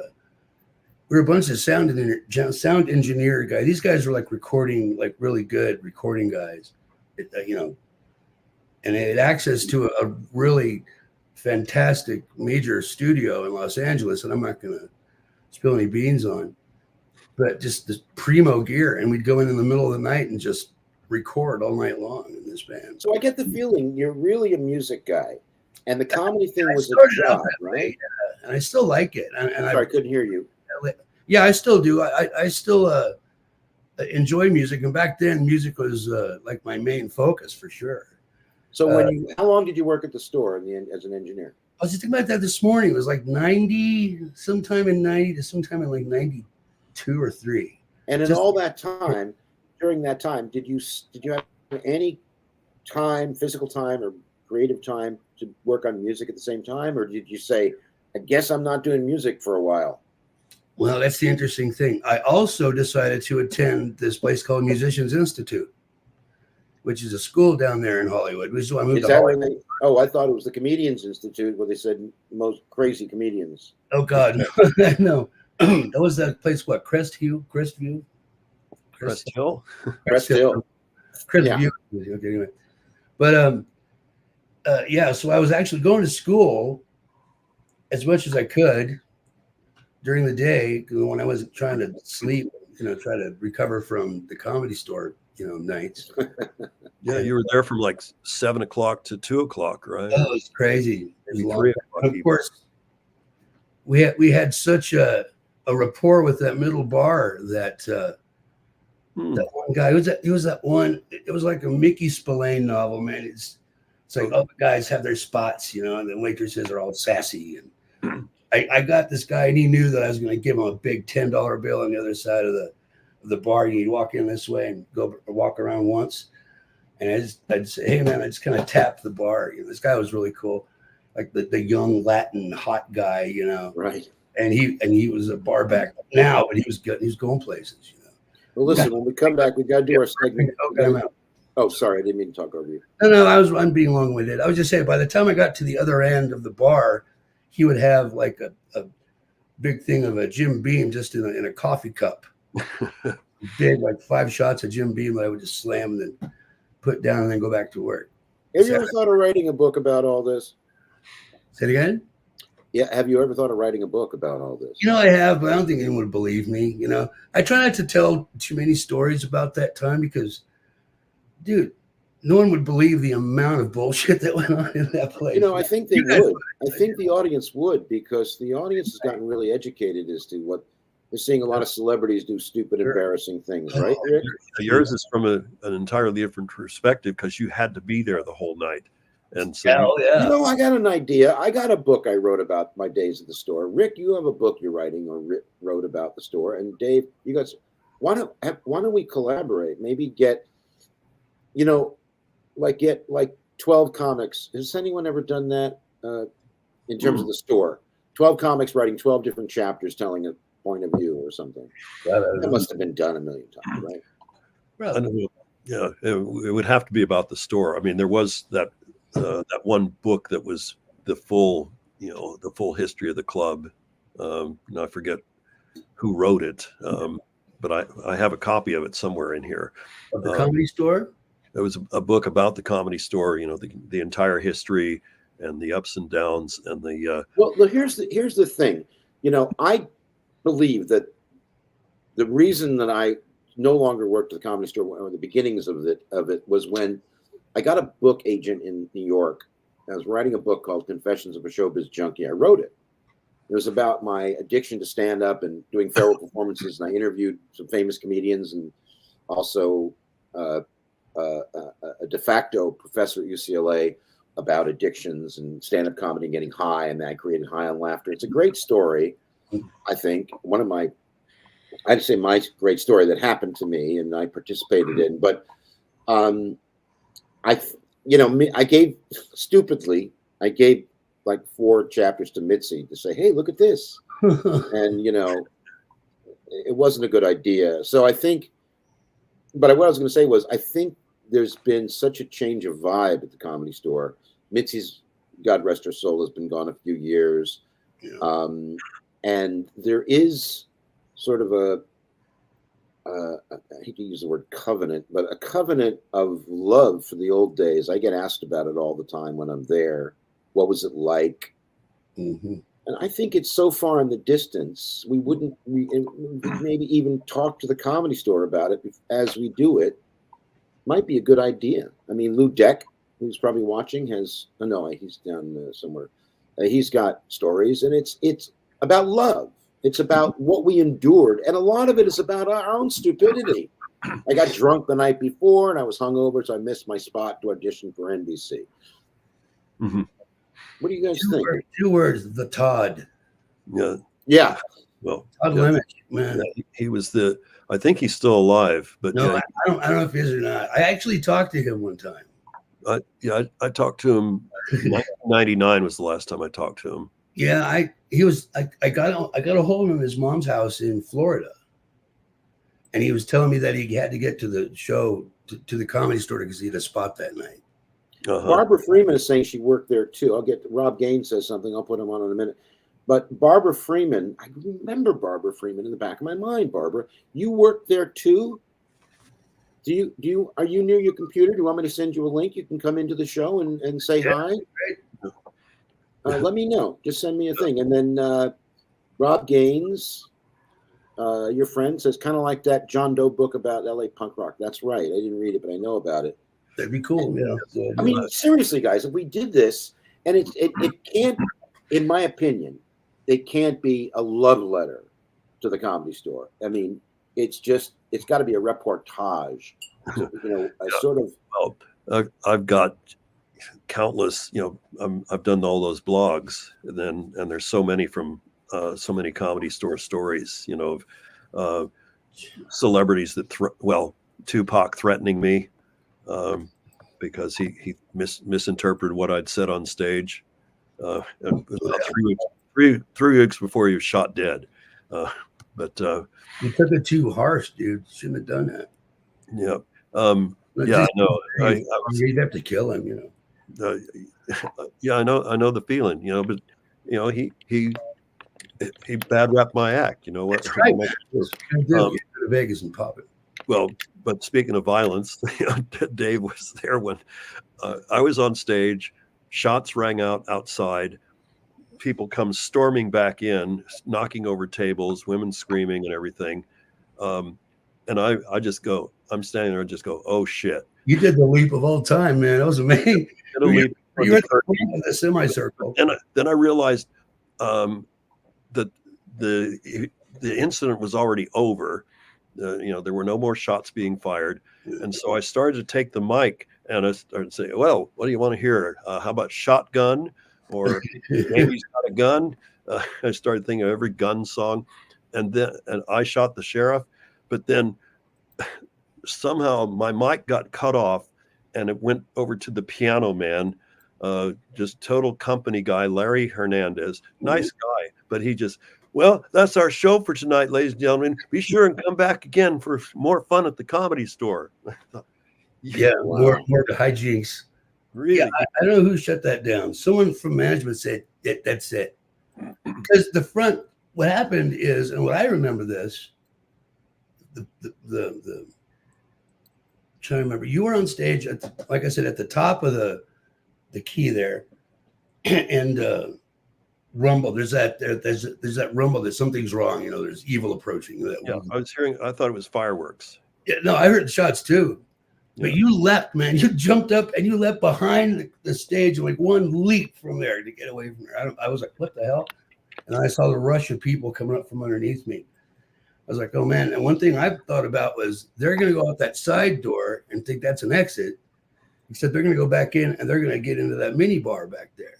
we were a bunch of sound engineer guys. These guys were like recording, like really good recording guys, and they had access to a really fantastic major studio in Los Angeles. And I'm not going to spill any beans on, but just this primo gear. And we'd go in the middle of the night and just record all night long in this band. So I get the feeling you're really a music guy, and the comedy thing was a started out job, that way, right? and I still like it. And Sorry, I couldn't hear you. Yeah, I still do. I still enjoy music, and back then, music was like my main focus for sure. So how long did you work at the store as an engineer? I was just thinking about that this morning. It was like 90, sometime in 90 to sometime in like 92 or 3. And in all that time, during that time, did you have any time, physical time or creative time to work on music at the same time? Or did you say, I guess I'm not doing music for a while? Well, that's the interesting thing. I also decided to attend this place called Musicians Institute, which is a school down there in Hollywood. Which is why I moved Is to that Hollywood. I thought it was the Comedians Institute where they said most crazy comedians. Oh God, no. That was that place. What? Crestview. Crest Hill. Crest Hill. Crestview. Okay, anyway. But so I was actually going to school as much as I could during the day when I wasn't trying to sleep, try to recover from the Comedy Store, nights. Yeah, you were there from like 7 o'clock to 2 o'clock, right? Oh, it was crazy. It was Maybe long. 3 o'clock Of even. course, we had such a rapport with that middle bar that that one guy. He was that one. It was like a Mickey Spillane novel, man. It's like all the guys have their spots, and the waitresses are all sassy. And I got this guy, and he knew that I was going to give him a big $10 bill on the other side of the bar. You'd walk in this way and go walk around once, and I'd say, "Hey, man," I just kind of tap the bar. This guy was really cool, like the young Latin hot guy, Right. And he was a bar back now, but he was good. He was going places, Well, listen, when we come back, we got to do our segment. Okay, I'm out. Oh, sorry, I didn't mean to talk over you. No, I'm being long-winded. I was just saying, by the time I got to the other end of the bar, he would have like a big thing of a Jim Beam just in a coffee cup. Big, like 5 shots of Jim Beam that I would just slam and then put down and then go back to work. Have you ever thought of writing a book about all this? Say it again? Yeah, have you ever thought of writing a book about all this? I have, but I don't think anyone would believe me. I try not to tell too many stories about that time because, dude, no one would believe the amount of bullshit that went on in that place. I think they would. I think the audience would, because the audience has gotten really educated as to what they're seeing. A lot of celebrities do stupid, embarrassing things, right, Rick? Yours is from an entirely different perspective because you had to be there the whole night. And so Hell yeah. I got an idea. I got a book I wrote about my days at the store. Rick, you have a book you're writing or wrote about the store. And Dave, you guys, why don't we collaborate? Maybe get 12 comics. Has anyone ever done that in terms of the store? 12 comics writing 12 different chapters telling a point of view or something. That must have been done a million times, right? Yeah, it would have to be about the store. I mean, there was that one book that was the full history of the club. I forget who wrote it, but I have a copy of it somewhere in here. Of the Comedy Store? It was a book about the Comedy Store, the entire history and the ups and downs and the. Well, here's the thing. I believe that the reason that I no longer worked at the Comedy Store, or the beginnings of it was when I got a book agent in New York. I was writing a book called Confessions of a Showbiz Junkie. I wrote it. It was about my addiction to stand up and doing feral performances, and I interviewed some famous comedians and also a de facto professor at UCLA about addictions and stand-up comedy and getting high, and then I created High on Laughter. It's a great story, I think. I'd say my great story that happened to me and I participated in. But I gave like 4 chapters to Mitzi to say, hey, look at this. And, it wasn't a good idea. So I think, but what I was going to say was, I think there's been such a change of vibe at the Comedy Store. Mitzi's, God rest her soul, has been gone a few years. Yeah. And there is sort of I hate to use the word covenant, but a covenant of love for the old days. I get asked about it all the time when I'm there. What was it like? Mm-hmm. And I think it's so far in the distance, we maybe even talk to the Comedy Store about it as we do it. Might be a good idea. I mean, Lou Deck, who's probably watching, he's down somewhere. He's got stories, and it's about love. It's about what we endured, and a lot of it is about our own stupidity. I got drunk the night before, and I was hungover, so I missed my spot to audition for NBC. Mm-hmm. What do you guys think? 2 words, the Todd. Yeah. Yeah. Well, Todd Lemich, man. Yeah, he was I think he's still alive, but No, I don't know if he is or not. I actually talked to him one time. I talked to him. 1999 was the last time I talked to him. Yeah, I got a hold of him at his mom's house in Florida, and he was telling me that he had to get to the show to the Comedy Store because he had a spot that night. Uh-huh. Barbara Freeman is saying she worked there too. I'll get Rob Gaines says something. I'll put him on in a minute. But Barbara Freeman, I remember Barbara Freeman in the back of my mind. Barbara, you worked there too. Are you near your computer? Do you want me to send you a link? You can come into the show and say hi. Let me know. Just send me a thing. And then Rob Gaines, your friend, says kind of like that John Doe book about LA punk rock. That's right. I didn't read it, but I know about it. That'd be cool. Yeah. I mean, seriously, guys, if we did this, and it can't, in my opinion, it can't be a love letter to the Comedy Store. I mean, it's got to be a reportage. A sort of. Well, I've got countless. I've done all those blogs, and there's so many from so many Comedy Store stories. Of celebrities that Tupac threatening me. Because he misinterpreted what I'd said on stage. And about 3 weeks before he was shot dead. But you took it too harsh, dude. Shouldn't have done that. Yeah. I know. You'd have to kill him, Yeah, I know the feeling, but he bad rapped my act. What? That's right. Go to Vegas and pop it. Well, but speaking of violence, Dave was there when I was on stage. Shots rang out outside. People come storming back in, knocking over tables, women screaming and everything. And I just go, I'm standing there and just go, oh shit. You did the leap of all time, man. That was amazing. You were at the semicircle. And then I realized that the incident was already over. There were no more shots being fired. And so I started to take the mic and I started to say, well, what do you want to hear? How about shotgun? Or Baby's Got a Gun? I started thinking of every gun song. And I shot the sheriff. But then somehow my mic got cut off and it went over to the piano man, just total company guy, Larry Hernandez. Nice guy. But he just... Well, that's our show for tonight, ladies and gentlemen. Be sure and come back again for more fun at the Comedy Store. Yeah, wow. more hijinks. Really? Yeah, I don't know who shut that down. Someone from management said that's it. Because the front, what happened is, and what I remember this, the trying to remember, you were on stage like I said, at the top of the key there, and rumble. There's that rumble that something's wrong. There's evil approaching. Yeah, I thought it was fireworks. Yeah, no, I heard shots too. Yeah. But you left, man. You jumped up and you left behind the stage like one leap from there to get away from there. I was like, what the hell? And I saw the rush of people coming up from underneath me. I was like, oh, man. And one thing I thought about was they're going to go out that side door and think that's an exit. Except they're going to go back in and they're going to get into that mini bar back there.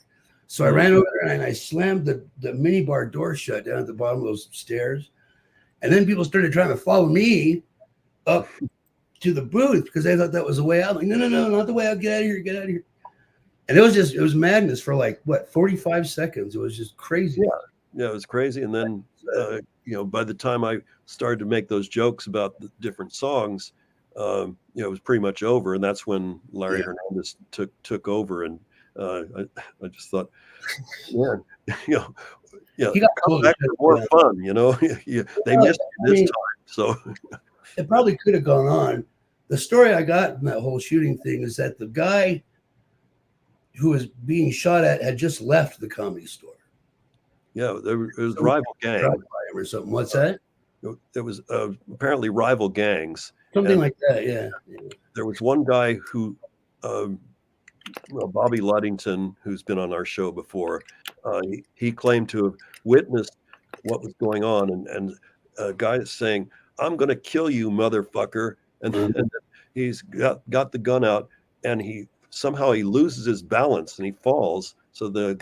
So I ran over there and I slammed the mini bar door shut down at the bottom of those stairs. And then people started trying to follow me up to the booth because they thought that was the way out. I'm like, no, not the way out. Get out of here. Get out of here. And it was madness for 45 seconds. It was just crazy. Yeah, it was crazy. And then, by the time I started to make those jokes about the different songs, it was pretty much over. And that's when Larry Hernandez took over. And I just thought, man, he got back to more fun, they missed it this time. So it probably could have gone on. The story I got in that whole shooting thing is that the guy who was being shot at had just left the Comedy Store. Yeah, there was rival gang or something. What's that? There was apparently rival gangs. Something like that, yeah. There was one guy who, Bobby Luddington, who's been on our show before, he claimed to have witnessed what was going on, and a guy is saying, "I'm going to kill you, motherfucker," and he's got the gun out, and he loses his balance and he falls. So the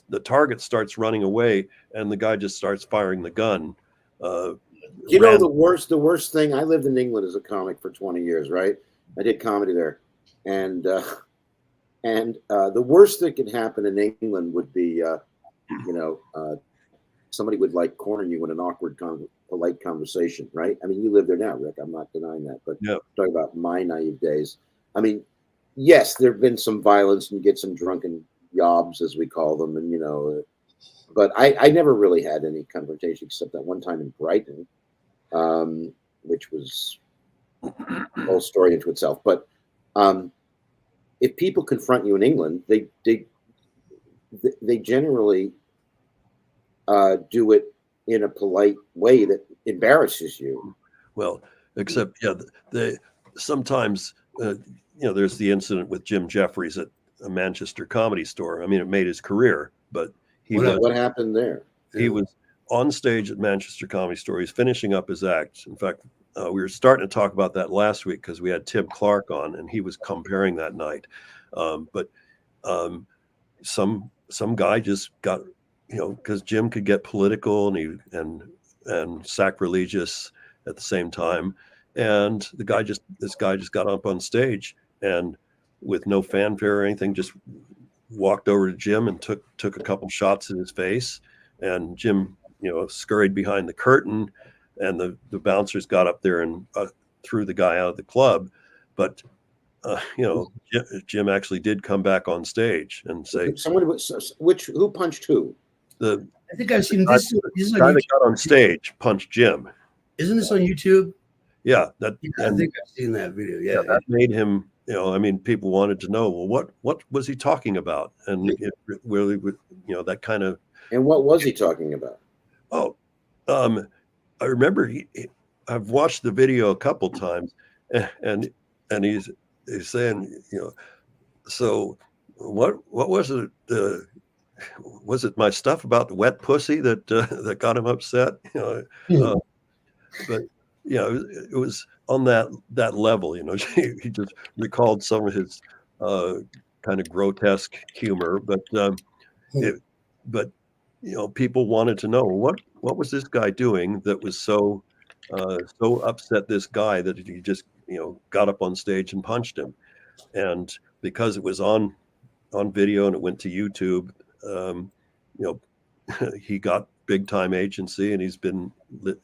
the target starts running away, and the guy just starts firing the gun. The worst thing. I lived in England as a comic for 20 years, right? I did comedy there, and the worst that could happen in England would be, somebody would corner you in an awkward, polite conversation, right? I mean, you live there now, Rick. I'm not denying that, but talking about my naive days. I mean, yes, there have been some violence, and you get some drunken yobs, as we call them, and but I never really had any confrontation except that one time in Brighton, which was a whole story into itself. But if people confront you in England, they generally do it in a polite way that embarrasses you. Well, except they sometimes there's the incident with Jim Jeffries at a Manchester Comedy Store. I mean, it made his career, but what happened there? He was on stage at Manchester Comedy Store. He's finishing up his act. In fact, we were starting to talk about that last week because we had Tim Clark on, and he was comparing that night. But some guy just got, because Jim could get political and sacrilegious at the same time, and this guy just got up on stage and with no fanfare or anything, just walked over to Jim and took a couple shots in his face, and Jim, scurried behind the curtain, and the bouncers got up there and threw the guy out of the club. But Jim actually did come back on stage and say, who punched who? I think I've seen this. The guy that got on stage punched Jim. Isn't this on YouTube? Yeah, I think I've seen that video. Yeah, that made him. People wanted to know, well, what was he talking about? And it really, that kind of. And what was he talking about? Oh, I remember I've watched the video a couple times, and he's saying, so what was it? Was it my stuff about the wet pussy that got him upset? But it was on that level. He just recalled some of his kind of grotesque humor, but people wanted to know what was this guy doing that was so upset this guy that he just got up on stage and punched him. And because it was on video and it went to YouTube, he got big time agency, and he's been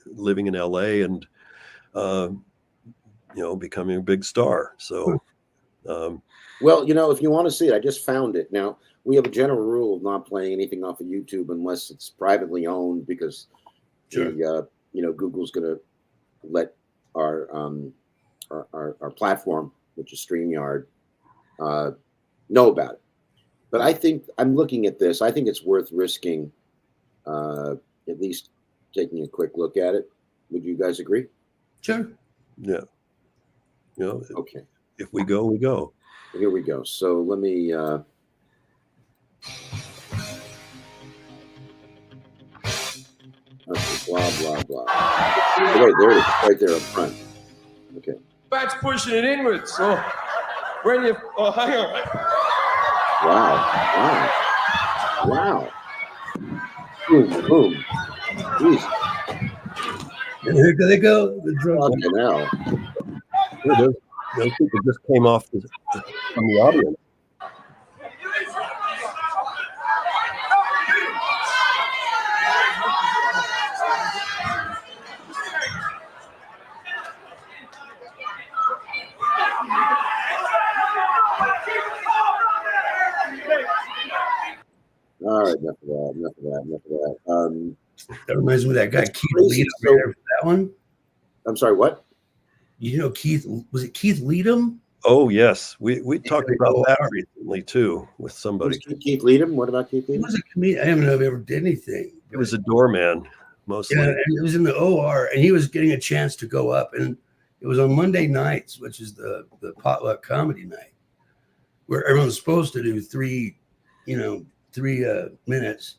living in LA and becoming a big star. So well, if you want to see it, I just found it. Now, we have a general rule of not playing anything off of YouTube unless it's privately owned, because Google's going to let our platform, which is StreamYard, know about it. But I think I'm looking at this. I think it's worth risking, at least taking a quick look at it. Would you guys agree? Sure. Yeah. Okay. If we go, we go. Here we go. So let me. Okay, blah blah blah. Oh, wait, there it is, right there up front. Okay. Back's pushing it inwards. So when you hang on. Wow. Boom, boom. Jeez. And here they go. The drunk. Fucking hell. Those people just came off from the audience. All right, enough of that. That reminds me of that guy Keith Crazy, Leadham. so- Remember that one? I'm sorry, what? You know Keith? Was it Keith Leadham? Oh yes, we talked about that OR. recently too with somebody. Keith Leadham? What about Keith He Leadham? was a comedian. I don't know if he ever did anything. It was a doorman mostly. Yeah, and it was in the OR, and he was getting a chance to go up, and it was on Monday nights, which is the potluck comedy night, where everyone's supposed to do three minutes,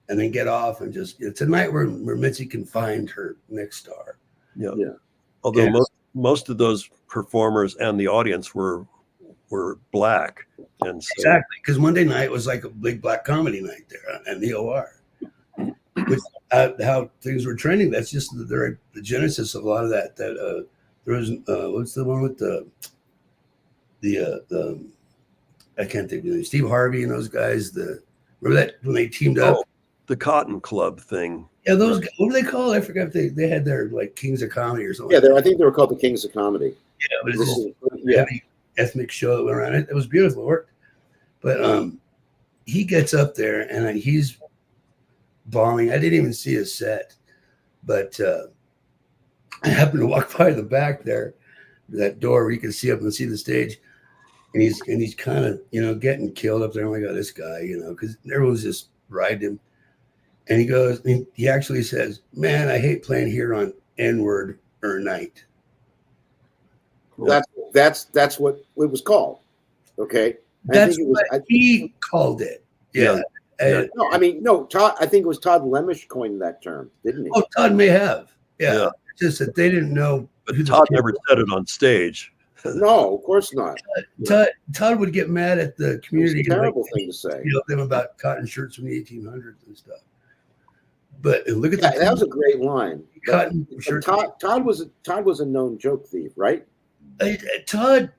and then get off and just. It's a night where Mitzi can find her next star. Yeah. Yeah. Although Yeah. most of those performers and the audience were black, and so, Exactly, because Monday night was like a big black comedy night there and the OR. Which how things were trending. That's just the genesis of a lot of that. There was what's the one with the I can't think of it. Steve Harvey and those guys. Remember that when they teamed up? Oh, the Cotton Club thing. Yeah, those guys, what do they call it? I forgot if they had their like Kings of Comedy or something. Yeah, I think they were called the Kings of Comedy. Yeah, but it's This just is- yeah. heavy ethnic show that went around. It was beautiful. It worked. But he gets up there and he's bombing. I didn't even see his set, but I happened to walk by the back there, that door where you can see up and see the stage, and he's kind of getting killed up there. Oh my God, this guy, because everyone's just riding him, and he goes, he actually says, "Man, I hate playing here on N-word or night." That's what it was called. Okay. That's what he called it. Yeah. And- No, I mean, no, Todd, I think it was Todd Lemish coined that term, didn't he? Oh, Todd may have. Yeah. Yeah. It's just that they didn't know. But who the Todd kid never was. said it on stage. No, of course not. Todd would get mad at the It's a community. terrible thing to say. Them about cotton shirts from the 1800s and stuff. But look at That was a great line. cotton But shirt. Todd was a known joke thief, right? Todd,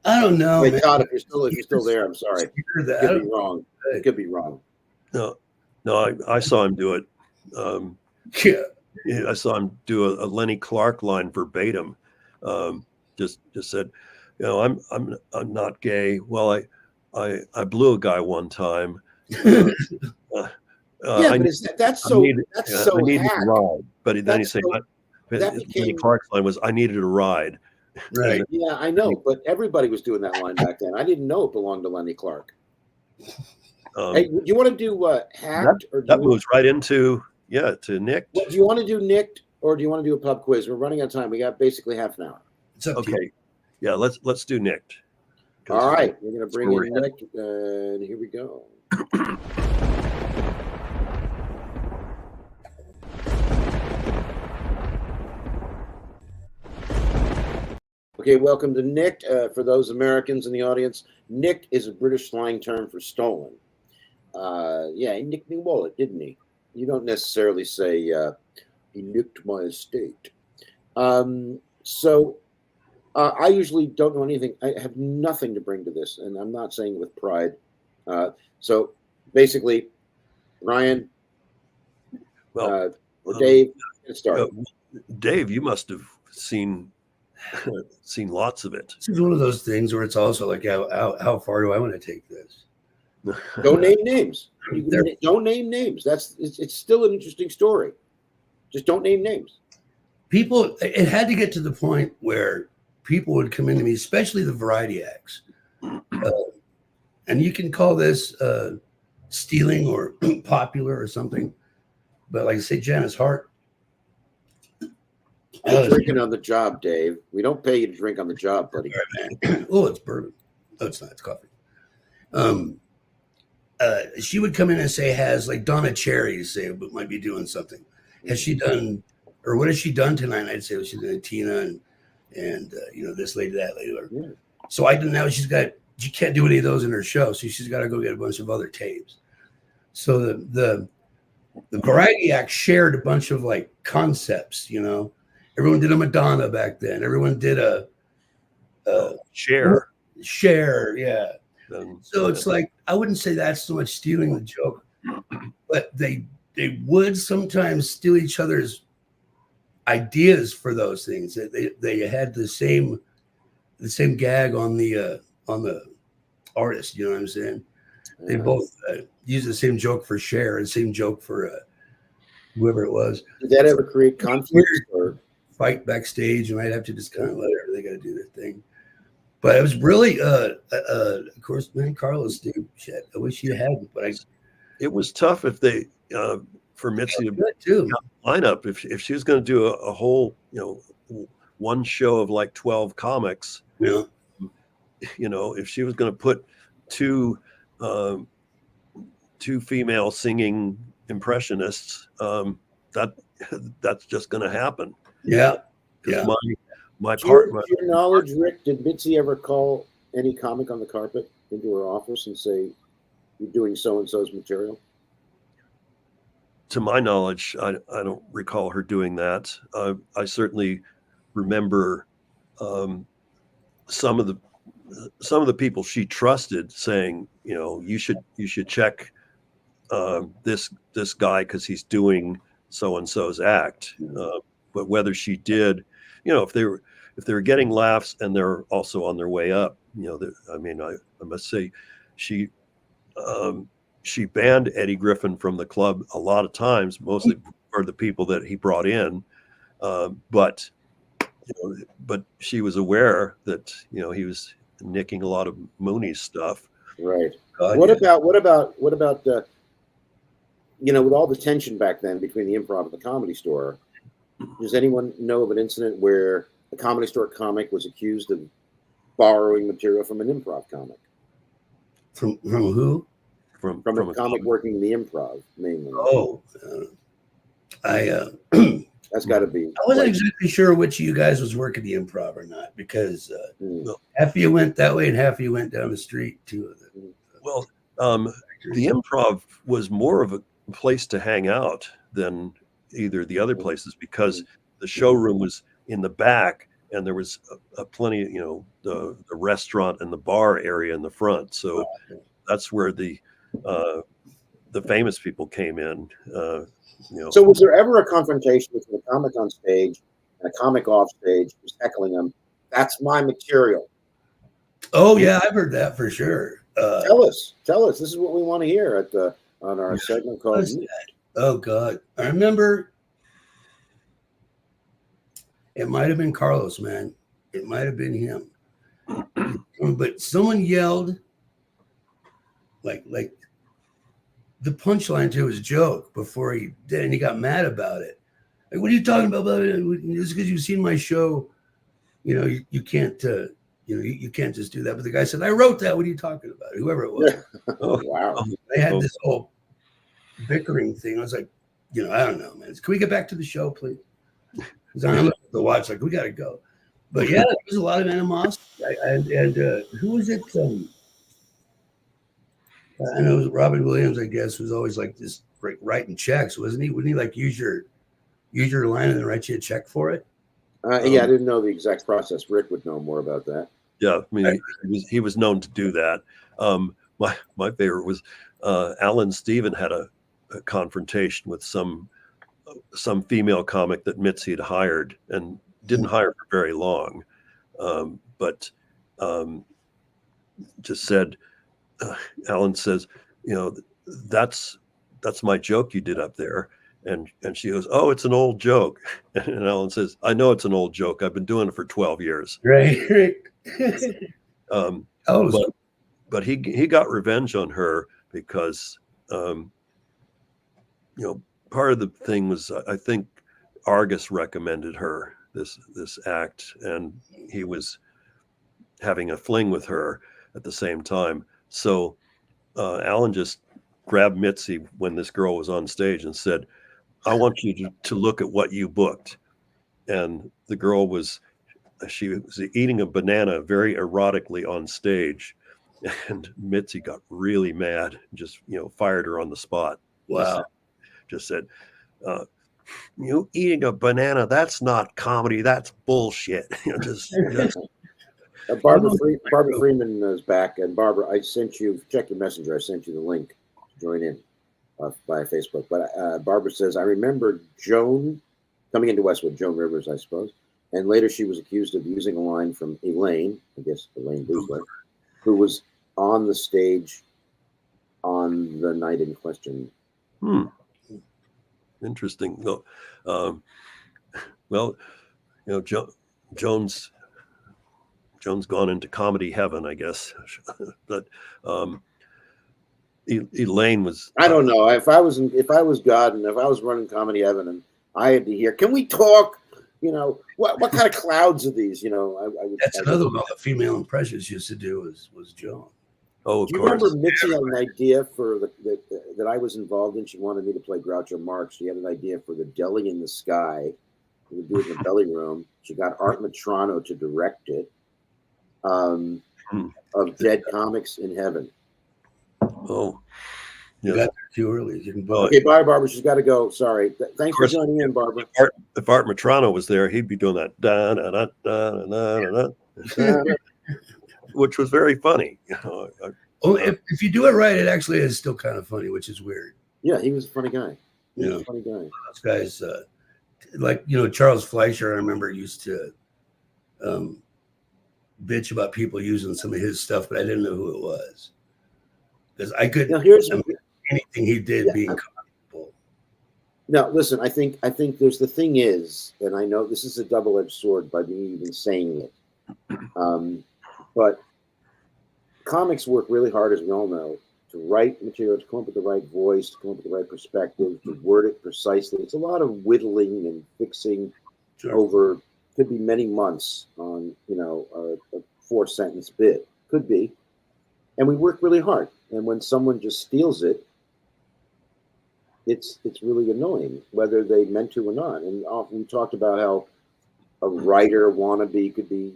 I don't know. Wait, man. Todd, if you're still there, I'm sorry. Hear that. Could be wrong. It could be wrong. No, I saw him do it. Yeah. Yeah, I saw him do a Lenny Clark line verbatim. Just said, I'm not gay. Well, I blew a guy one time. Yeah, I but that's so needed hack. a ride. But then he That's said, so- that Lenny became- Clark's line was, I needed a ride. Right. Yeah, I know, but everybody was doing that line back then. I didn't know it belonged to Lenny Clark. Hey, do you want to do hacked or do That you, moves right into to Nick. what, do you want to do nicked or do you want to do a pub quiz? We're running out of time. We got basically half an hour. It's up to you. Okay, yeah, let's do Nicked. All right, we're going to bring We're in Nick, and here we go. Okay, welcome to Nicked. For those Americans in the audience, nicked is a British slang term for stolen. Yeah, he nicked my wallet, didn't he? You don't necessarily say he nicked my estate. So I usually don't know anything. I have nothing to bring to this, and I'm not saying it with pride. So basically, Ryan Well, or Dave, get started. Dave, you must have seen lots of it. This is one of those things where it's also like, how far do I want to take this? Don't name names. There- Don't name names. It's still an interesting story. Just don't name names. People, it had to get to the point where people would come into me, especially the variety acts. and you can call this stealing or popular or something. But like I say, Janice Hart. You're drinking on the job, Dave. We don't pay you to drink on the job, buddy. Oh, it's bourbon. No, it's not. It's coffee. She would come in and say, has like Donna Cherry say, but might be doing something. Has she done, or what has she done tonight? I'd say, well, she's doing Tina and this lady, that lady. Yeah. So I didn't know she can't do any of those in her show. So she's got to go get a bunch of other tapes. So the Variety Act shared a bunch of like concepts, everyone did a Madonna back then. Everyone did a Share. Yeah. So it's like, I wouldn't say that's so much stealing the joke, but they would sometimes steal each other's ideas for those things. They had the same gag on the artist. You know what I'm saying? They both use the same joke for Cher and same joke for whoever it was. Did that ever create conflict? Or? Fight backstage, and I'd have to just kind of let her. They got to do their thing. But it was really, of course, man, Carlos, dude. Shit, I wish you hadn't. But it was tough if they for Mitzi to line up if she was going to do a whole one show of like 12 comics. Yeah. If she was going to put two female singing impressionists, that's just going to happen. Yeah. Yeah. My To part. your knowledge, Rick, did Mitzi ever call any comic on the carpet into her office and say, "You're doing so and so's material"? To my knowledge, I don't recall her doing that. I certainly remember some of the people she trusted saying, you should check this guy because he's doing so and so's act. But whether she did, if they were getting laughs and they're also on their way up, I must say, she banned Eddie Griffin from the club a lot of times, mostly for the people that he brought in. But she was aware that, he was nicking a lot of Mooney's stuff. Right. What about with all the tension back then between the Improv and the Comedy Store, does anyone know of an incident where a Comedy Store comic was accused of borrowing material from an Improv comic? From who? From a comic working in the Improv, mainly. Oh, That's got to be. I wasn't exactly sure which of you guys was working the Improv or not, because half of you went that way and half of you went down the street too. Well, the Improv was more of a place to hang out than either the other places, because the showroom was in the back and there was a plenty, the restaurant and the bar area in the front. So that's where the famous people came in. So was there ever a confrontation between a comic on stage and a comic off stage who's heckling them? That's my material. Oh yeah, I've heard that for sure. Tell us. This is what we want to hear on our segment called. Oh God, I remember. It might have been Carlos, man. It might have been him. But someone yelled, like the punchline to his joke before he did, and he got mad about it. Like, what are you talking about? Just because you've seen my show, you can't, you can't just do that. But the guy said, I wrote that. What are you talking about? Whoever it was. Oh, wow. They had this whole bickering thing. I was like, I don't know, man. Can we get back to the show, please? Because I'm looking at the watch, like, we got to go. But yeah, there was a lot of animosity. And who was it? I know it was Robin Williams, I guess, was always like this, like writing checks, wasn't he? Wouldn't he like use your line and then write you a check for it? Yeah, I didn't know the exact process. Rick would know more about that. Yeah, I mean, he was known to do that. My favorite was Alan Steven had a confrontation with some female comic that Mitzi had hired and didn't hire for very long, but just said, Alan says, that's my joke you did up there. And she goes, oh, it's an old joke. And Alan says, I know it's an old joke. I've been doing it for 12 years. Right. but he got revenge on her because part of the thing was, I think Argus recommended her this act, and he was having a fling with her at the same time. So Alan just grabbed Mitzi when this girl was on stage and said, I want you to look at what you booked. And the girl she was eating a banana very erotically on stage. And Mitzi got really mad, just, fired her on the spot. Wow. Just said, you eating a banana, that's not comedy, that's bullshit. Barbara Freeman is back. And Barbara, I sent you, check your messenger. I sent you the link to join in via Facebook. But Barbara says, I remember Joan coming into Westwood, Joan Rivers, I suppose. And later she was accused of using a line from Elaine, I guess Elaine Boozler, who was on the stage on the night in question. Interesting. Well, Joan's gone into comedy heaven, I guess. But Elaine was. I don't know. If I was God and if I was running comedy heaven and I had to hear, can we talk? What kind of clouds are these? I would. That's another one the female impressions used to do was Joan. Oh, of Do you course. remember Mitzi had an idea for that I was involved in? She wanted me to play Groucho Marx. She had an idea for the Deli in the Sky. We would do it in the belly room. She got Art Matrano to direct it. Of Dead Comics in Heaven. Oh, You got there too early. You didn't Okay, bye, Barbara. She's got to go. Sorry. Thanks for joining in, Barbara. If Art Matrano was there, he'd be doing that, da, da, da, da, da, da, da, which was very funny. If you do it right, it actually is still kind of funny, which is weird. Yeah, he was a funny guy. Those guys, Charles Fleischer, I remember used to bitch about people using some of his stuff, but I didn't know who it was because I couldn't. Anything he did being comfortable. Now, listen. I think there's the thing is, and I know this is a double-edged sword by me even saying it, but comics work really hard, as we all know, to write material, to come up with the right voice, to come up with the right perspective, to word it precisely. It's a lot of whittling and fixing over, could be many months on, a 4-sentence bit. Could be. And we work really hard. And when someone just steals it, it's really annoying, whether they meant to or not. And often we talked about how a writer wannabe could be,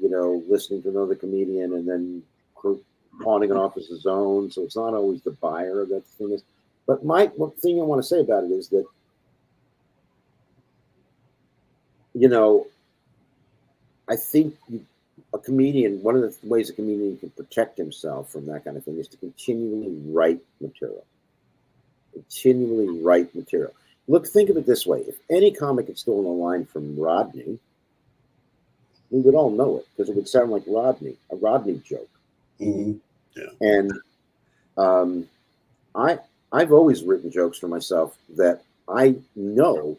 listening to another comedian and then pawning it off as his own. So it's not always the buyer that the thing is. But one thing I want to say about it is that, I think a comedian, one of the ways a comedian can protect himself from that kind of thing is to continually write material. Look, think of it this way. If any comic had stolen a line from Rodney, we would all know it because it would sound like Rodney, a Rodney joke. Mm-hmm. Yeah. And I've always written jokes for myself that I know.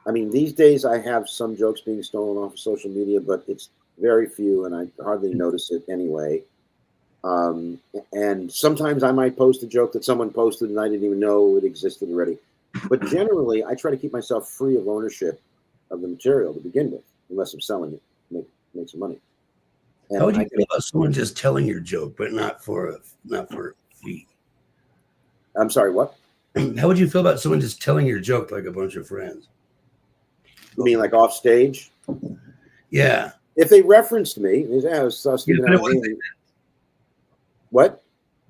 I mean, these days I have some jokes being stolen off of social media, but it's very few, and I hardly notice it anyway. And sometimes I might post a joke that someone posted and I didn't even know it existed already. But generally, I try to keep myself free of ownership of the material to begin with, unless I'm selling it, make some money. And how would you feel about someone just telling your joke, but not for a fee? I'm sorry, what? How would you feel about someone just telling your joke like a bunch of friends? You mean like off stage? Yeah. If they referenced me, I saw Stephen. What?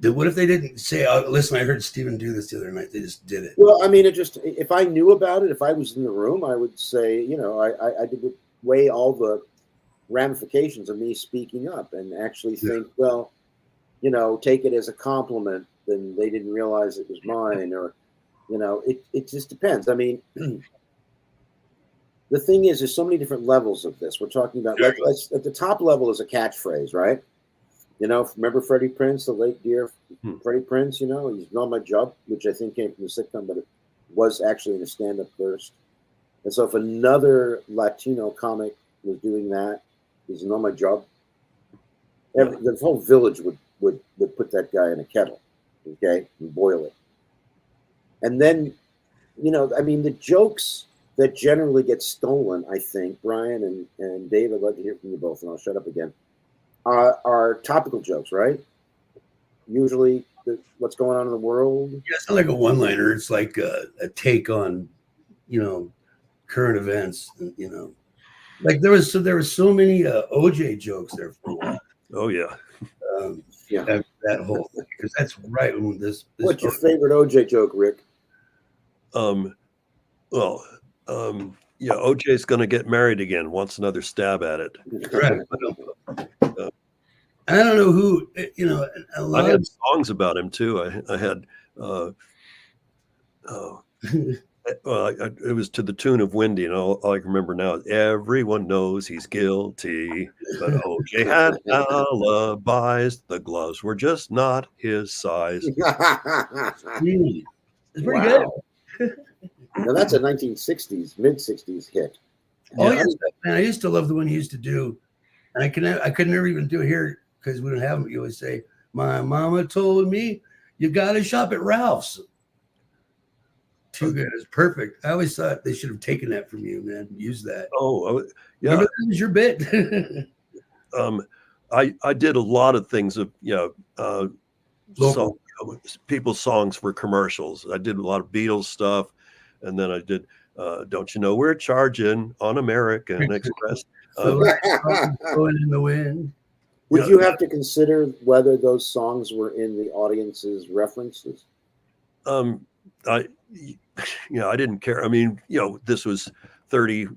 What if they didn't say, oh, listen, I heard Stephen do this the other night. They just did it. Well, I mean, if I knew about it, if I was in the room, I would say, I did weigh all the ramifications of me speaking up and actually think, well, take it as a compliment, then they didn't realize it was mine, or, it just depends. I mean, the thing is, there's so many different levels of this. We're talking about, at the top level is a catchphrase, right? Remember Freddie Prinze, the late dear Freddie Prinze, he's Not My Job, which I think came from the sitcom, but it was actually in a stand-up first. And so if another Latino comic was doing that, he's Not My Job, the whole village would would put that guy in a kettle, okay, and boil it. And then, I mean, the jokes that generally get stolen, I think, Brian and Dave, I'd love to hear from you both, and I'll shut up again, are topical jokes, right? Usually what's going on in the world. Yeah, it's not like a one-liner. It's like a take on, current events. Like there was so many OJ jokes there for a while. Oh yeah. Yeah. That whole thing, because that's right when this. What's your favorite OJ joke, Rick? Yeah, OJ's going to get married again. Wants another stab at it. Right. I don't know who, I had songs about him too. I had, it was to the tune of Windy, and all I can remember now is everyone knows he's guilty, but OJ had alibis. The gloves were just not his size. It's pretty Wow. Now that's a 1960s, mid-60s hit. Oh yes, man! I used to love the one he used to do, and I could never even do it here because we don't have them. You always say, "My mama told me you got to shop at Ralph's." Too good. It's perfect. I always thought they should have taken that from you, man. Use that. Oh, yeah. Remember, that was your bit. I did a lot of things of people's songs for commercials. I did a lot of Beatles stuff, and then I did "Don't You Know We're Charging" on American Express. Going in the wind. Would you have to consider whether those songs were in the audience's references? I didn't care. I mean, this was 30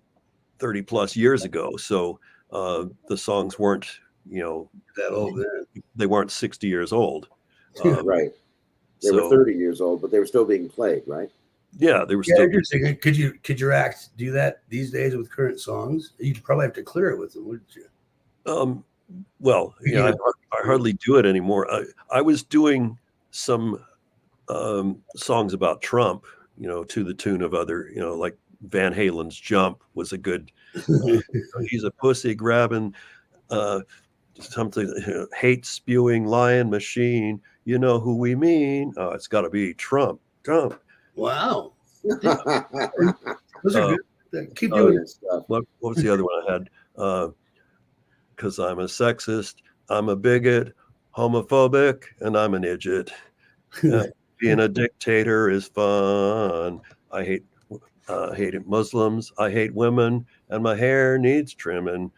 plus years ago, so the songs weren't that old. They weren't 60 years old. Right. They were 30 years old, but they were still being played, right? Yeah, they were still. Interesting. Could your act do that these days with current songs? You'd probably have to clear it with them, wouldn't you? Well, I hardly do it anymore. I was doing some songs about Trump, to the tune of other, like Van Halen's "Jump" was a good. He's a pussy grabbing, something, hate spewing lion machine. You know who we mean? It's got to be Trump. Wow. Those are good. Keep doing it. What was the other one I had? Because I'm a sexist, I'm a bigot, homophobic, and I'm an idiot. Being a dictator is fun. I hate Muslims. I hate women, and my hair needs trimming.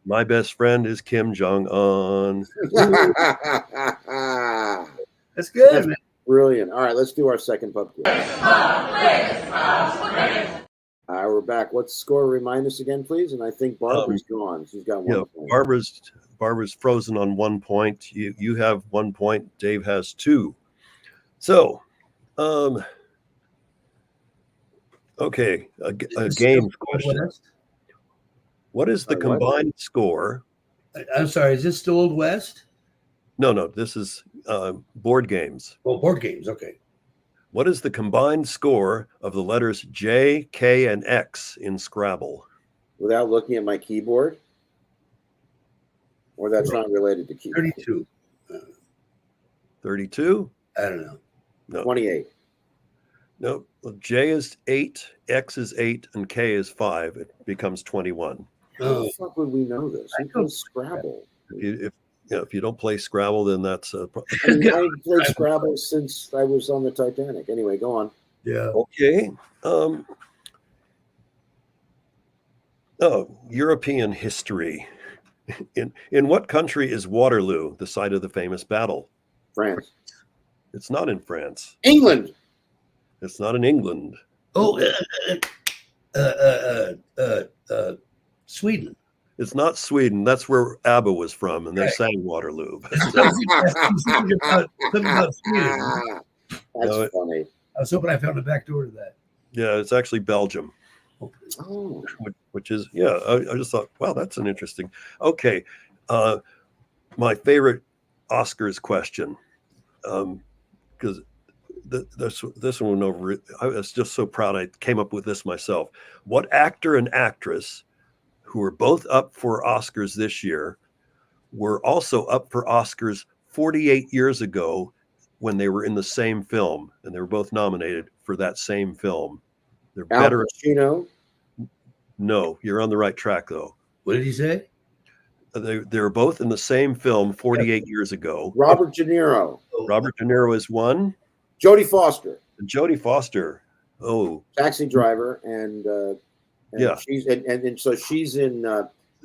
My best friend is Kim Jong-un. That's good, man. Brilliant. All right, let's do our second pub quiz. We're back. What's the score? Remind us again, please. And I think Barbara's gone. She's got 1 point. Barbara's frozen on 1 point. You have 1 point. Dave has 2. So, okay, a game question. What is the combined score? I'm sorry, is this still Old West? No, this is board games. Oh, board games, okay. What is the combined score of the letters J, K, and X in Scrabble? Without looking at my keyboard? Or that's not related to keyboard? 32. 32? I don't know. No. 28. No, well, J is 8, X is 8, and K is 5. It becomes 21. How the fuck would we know this? Who plays Scrabble? If you don't play Scrabble, then that's a I mean, I've played Scrabble since I was on the Titanic. Anyway, go on. Yeah. Okay. European history. In what country is Waterloo, the site of the famous battle? France. It's not in France. England. It's not in England. Oh, Sweden. It's not Sweden. That's where ABBA was from, and they sang Waterloo. Something about Sweden. That's funny. I was hoping I found a back door to that. Yeah, it's actually Belgium. Oh. Which is, I just thought, wow, that's an interesting. Okay. My favorite Oscars question, because this one went over. I was just so proud I came up with this myself. What actor and actress who were both up for Oscars this year were also up for Oscars 48 years ago when they were in the same film, and they were both nominated for that same film. They're Al better. Pacino. No, you're on the right track though. What did he say? They were both in the same film 48 years ago. Robert De Niro. Robert De Niro is one. Jodie Foster. And Jodie Foster. Oh, Taxi Driver, and yeah. So she's in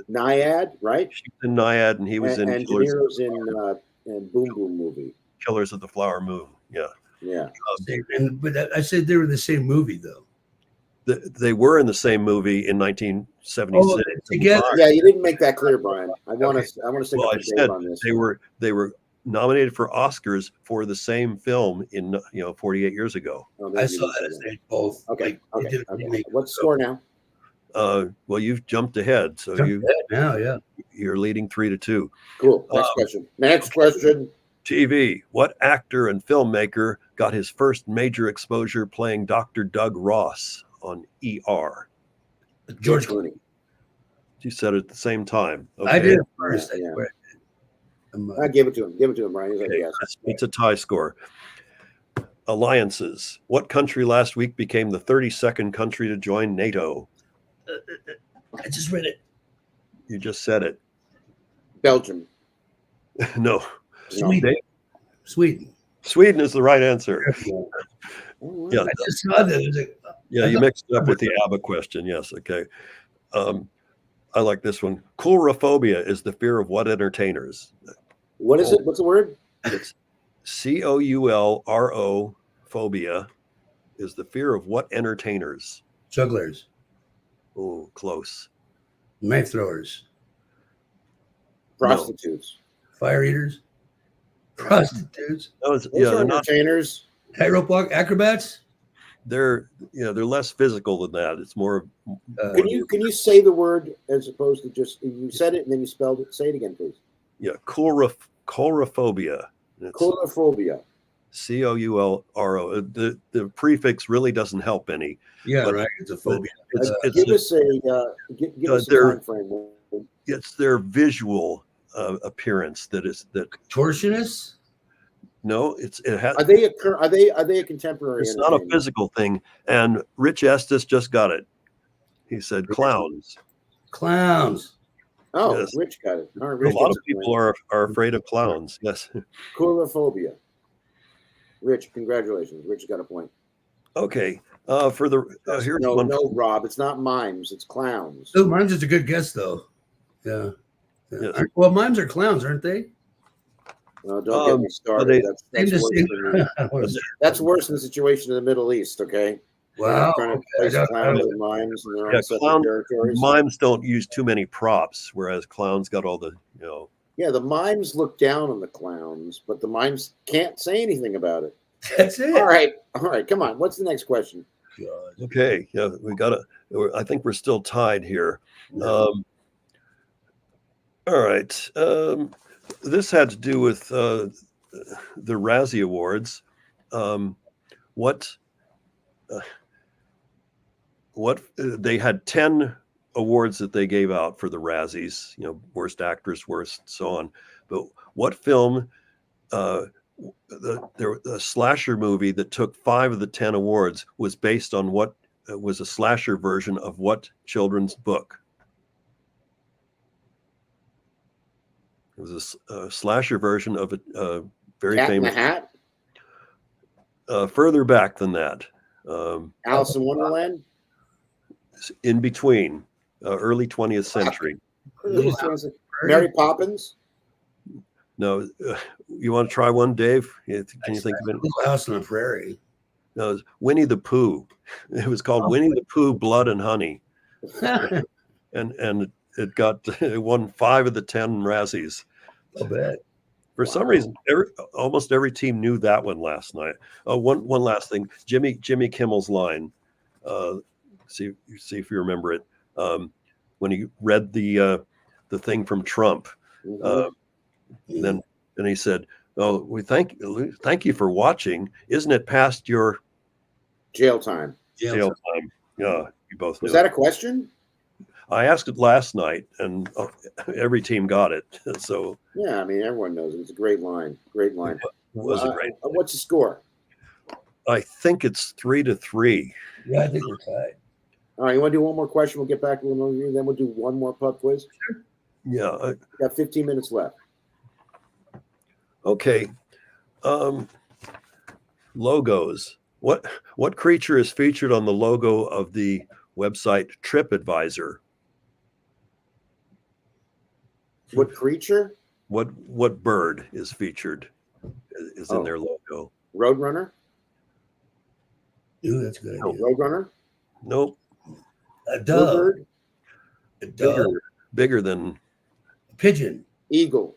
Naiad, right? She's in Naiad, and he was in De Niro's in Boom Boom movie. Killers of the Flower Moon. Yeah. Yeah. But I said they were in the same movie, though. They were in the same movie in 1976. Together. Yeah, you didn't make that clear, Brian. I want to stick Well, up I the said tape on this. they were nominated for Oscars for the same film in 48 years ago. Oh, I saw that as they both. Okay. Like, they did a remake. What's the score now? Well, you've jumped ahead, so Now, yeah. you're leading 3-2. Cool. Next question. TV. What actor and filmmaker got his first major exposure playing Dr. Doug Ross on ER? George Clooney. You said it at the same time. Okay. I did it first. Yeah. I swear. I give it to him. Give it to him, Brian. He's like, Okay, yes. it's a tie score. Alliances. What country last week became the 32nd country to join NATO? I just read it. You just said it. Belgium. No. Sweden. Sweden. Sweden is the right answer. Yeah, I just saw that. It was like, yeah, you mixed it up with the ABBA question. Yes, okay. I like this one. Coulrophobia is the fear of what entertainers? What is it? What's the word? It's COULRO phobia is the fear of what entertainers? jugglers, Oh, close. knife throwers, Prostitutes. fire eaters, prostitutes, Those, Those yeah, are they're not. entertainers. tightrope walk, acrobats. They're they're less physical than that. It's more. Can you say the word as opposed to just you said it and then you spelled it? Say it again, please. Yeah, coulrophobia. Coulrophobia. COULRO. The prefix really doesn't help any. Yeah, But right. It's a phobia. Give us a time frame. It's their visual appearance that. Contortionists. No, it has. Are they a contemporary? It's not a entertainment? physical thing. And Rich Estes just got it. He said clowns. Clowns. Oh, Yes. Rich got it. All right, A Rich lot gets of a people point. are afraid of clowns. Yes. Coulrophobia. Rich, congratulations. Rich got a point. Okay. For the here's no, one. no, Rob. It's not mimes. It's clowns. Oh, mimes is a good guess, though. Yeah. Yes. Well, mimes are clowns, aren't they? No, don't get me started. That's worse than the situation in the Middle East. Okay. Wow. Trying to Okay. place I clowns don't- and mimes in their Yeah, own separate clown- territories. Mimes don't use too many props, whereas clowns got all the Yeah, the mimes look down on the clowns, but the mimes can't say anything about it. That's it. All right. Come on. What's the next question? God. Okay, yeah, we got to. I think we're still tied here. All right, this had to do with the Razzie Awards. What they had 10 awards that they gave out for the Razzies. Worst actress, worst so on. But what film? The slasher movie that took 5 of the 10 awards was based on what was a slasher version of what children's book? It was a slasher version of a very Cat in the famous. Hat? Further back than that, Alice in Wonderland? in between, early 20th century. Mary Poppins? No, you want to try one, Dave? Can you think of it? Little House on the Prairie. No, it was Winnie the Pooh. It was called Winnie the Pooh, Blood and Honey, and it won 5 of the 10 Razzies. I bet. For some reason, almost every team knew that one last night. One last thing, Jimmy Kimmel's line. See if you remember it. When he read the thing from Trump, then he said, "Oh, we thank you for watching. Isn't it past your Jail time. jail time?" Yeah, you both knew. Was that a question? I asked it last night, and every team got it. So Yeah, I mean, everyone knows it. It's a great line. Great line. it was a great. What's the score? I think it's 3-3. Yeah, I think we're tied. All right, you want to do one more question? We'll get back to one review, then we'll do one more pub quiz. Yeah. We got 15 minutes left. Okay. Logos. What creature is featured on the logo of the website TripAdvisor? What creature? What bird is featured? Is in their logo? Roadrunner? Ooh, that's a good idea. Roadrunner? Nope. A dove. Bluebird? A dove. Bigger than. A pigeon. Eagle?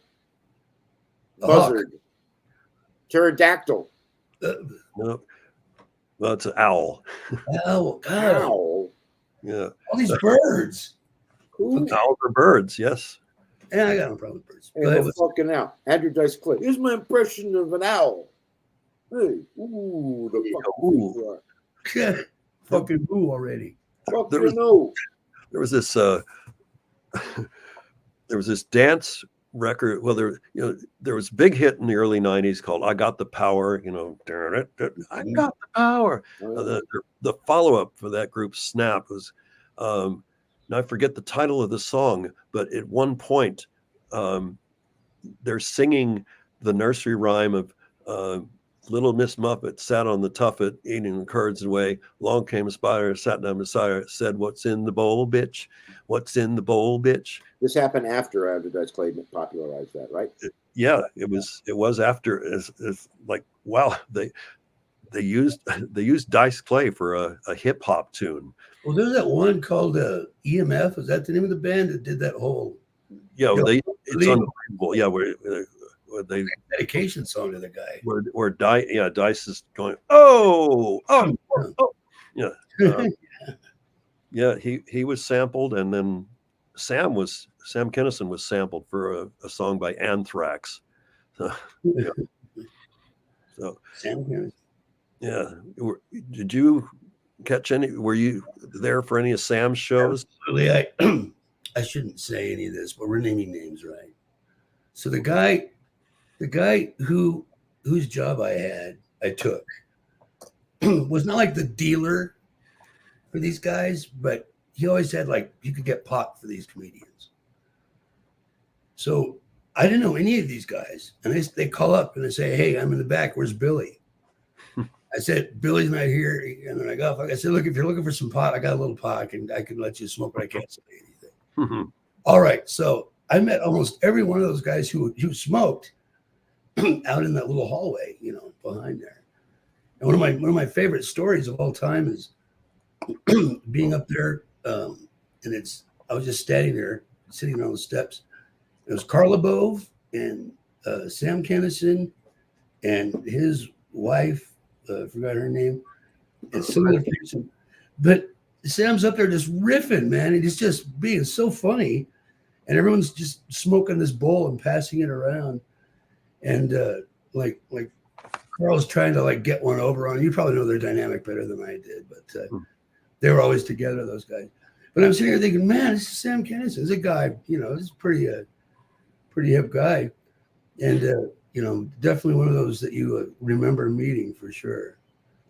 A hawk. Buzzard? Pterodactyl? Nope. Well, it's an owl. Owl. God. Owl? Yeah. All these birds. Who? Owls are birds. Yes. Yeah, I got no problem with birds. Hey, Go ahead no with- fucking owl. Andrew Dice Clay. Here's my impression of an owl. Hey, ooh, the fucking Ooh. you are. Fucking boo already. Fuck There your was- nose. There was this. There was this dance record. Well, there was a big hit in the early '90s called "I Got the Power." I got the power. The follow-up for that group, Snap, was. Now I forget the title of the song, but at one point, they're singing the nursery rhyme of Little Miss Muffet sat on the tuffet, eating the curds away. Long came a spider, sat down beside her, said, "What's in the bowl, bitch? What's in the bowl, bitch?" This happened after Andrew Dice Clay popularized that, right? Yeah, it was after. It's like, wow, they used Dice Clay for a hip hop tune. Well, there's that one called EMF. Is that the name of the band that did that whole Yeah, Yeah, it's unbelievable. Yeah, where they dedication song to the guy? where Dice is going, oh, yeah. Yeah, he was sampled, and then Sam Kinison was sampled for a song by Anthrax. So Sam Kinison. yeah, did you catch any? Were you there for any of Sam's shows? Absolutely. I shouldn't say any of this, but we're naming names, right? So the guy whose job I took was not like the dealer for these guys, but he always had like you could get pot for these comedians. So I didn't know any of these guys, and they call up and they say, "Hey, I'm in the back. Where's Billy?" I said, "Billy's not here." And then I said, "Look, if you're looking for some pot, I got a little pot. I can let you smoke, but I can't say anything." All right. So I met almost every one of those guys who smoked out in that little hallway, behind there. And one of my favorite stories of all time is being up there. And I was just standing there, sitting on the steps. It was Carla Bove and Sam Kinison and his wife. I forgot her name. And some other person. But Sam's up there just riffing, man. And he's just being so funny. And everyone's just smoking this bowl and passing it around. And like Carl's trying to like get one over on. You probably know their dynamic better than I did, but they were always together, those guys. But I'm sitting here thinking, man, this is Sam Kinison. He's a guy, this is pretty hip guy. And definitely one of those that you remember meeting for sure.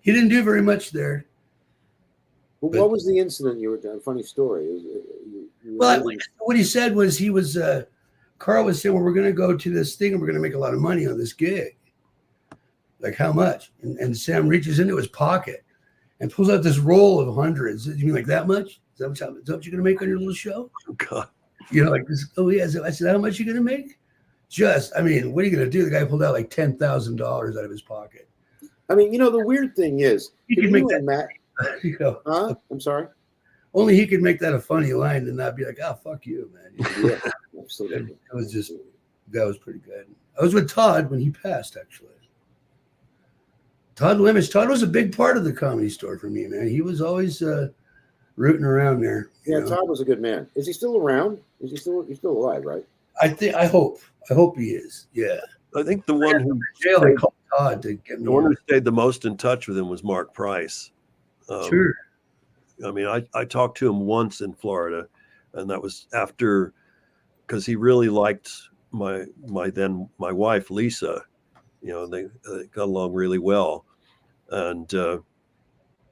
He didn't do very much there. Well, what was the incident you were telling? Funny story. Well, what he said was Carl was saying, well, we're going to go to this thing and we're going to make a lot of money on this gig. Like how much? And Sam reaches into his pocket and pulls out this roll of hundreds. You mean like that much? Is that what you're going to make on your little show? Oh, God. Like this. Oh, yeah. So I said, how much are you going to make? What are you going to do? The guy pulled out like $10,000 out of his pocket. I mean, the weird thing is, He could make that. Matt, huh? I'm sorry. Only he could make that a funny line and not be like, "Oh, fuck you, man." Yeah, absolutely. It was that was pretty good. I was with Todd when he passed, actually. Todd Limich. Todd was a big part of the Comedy Store for me, man. He was always rooting around there. Yeah, Todd was a good man. Is he still around? He's still alive, right? I hope he is. Yeah. I think the one who Jail, they called Todd to get me. the one who stayed the most in touch with him was Mark Price. Sure. I mean, I talked to him once in Florida. and that was after, because he really liked my wife Lisa. You know, they got along really well, and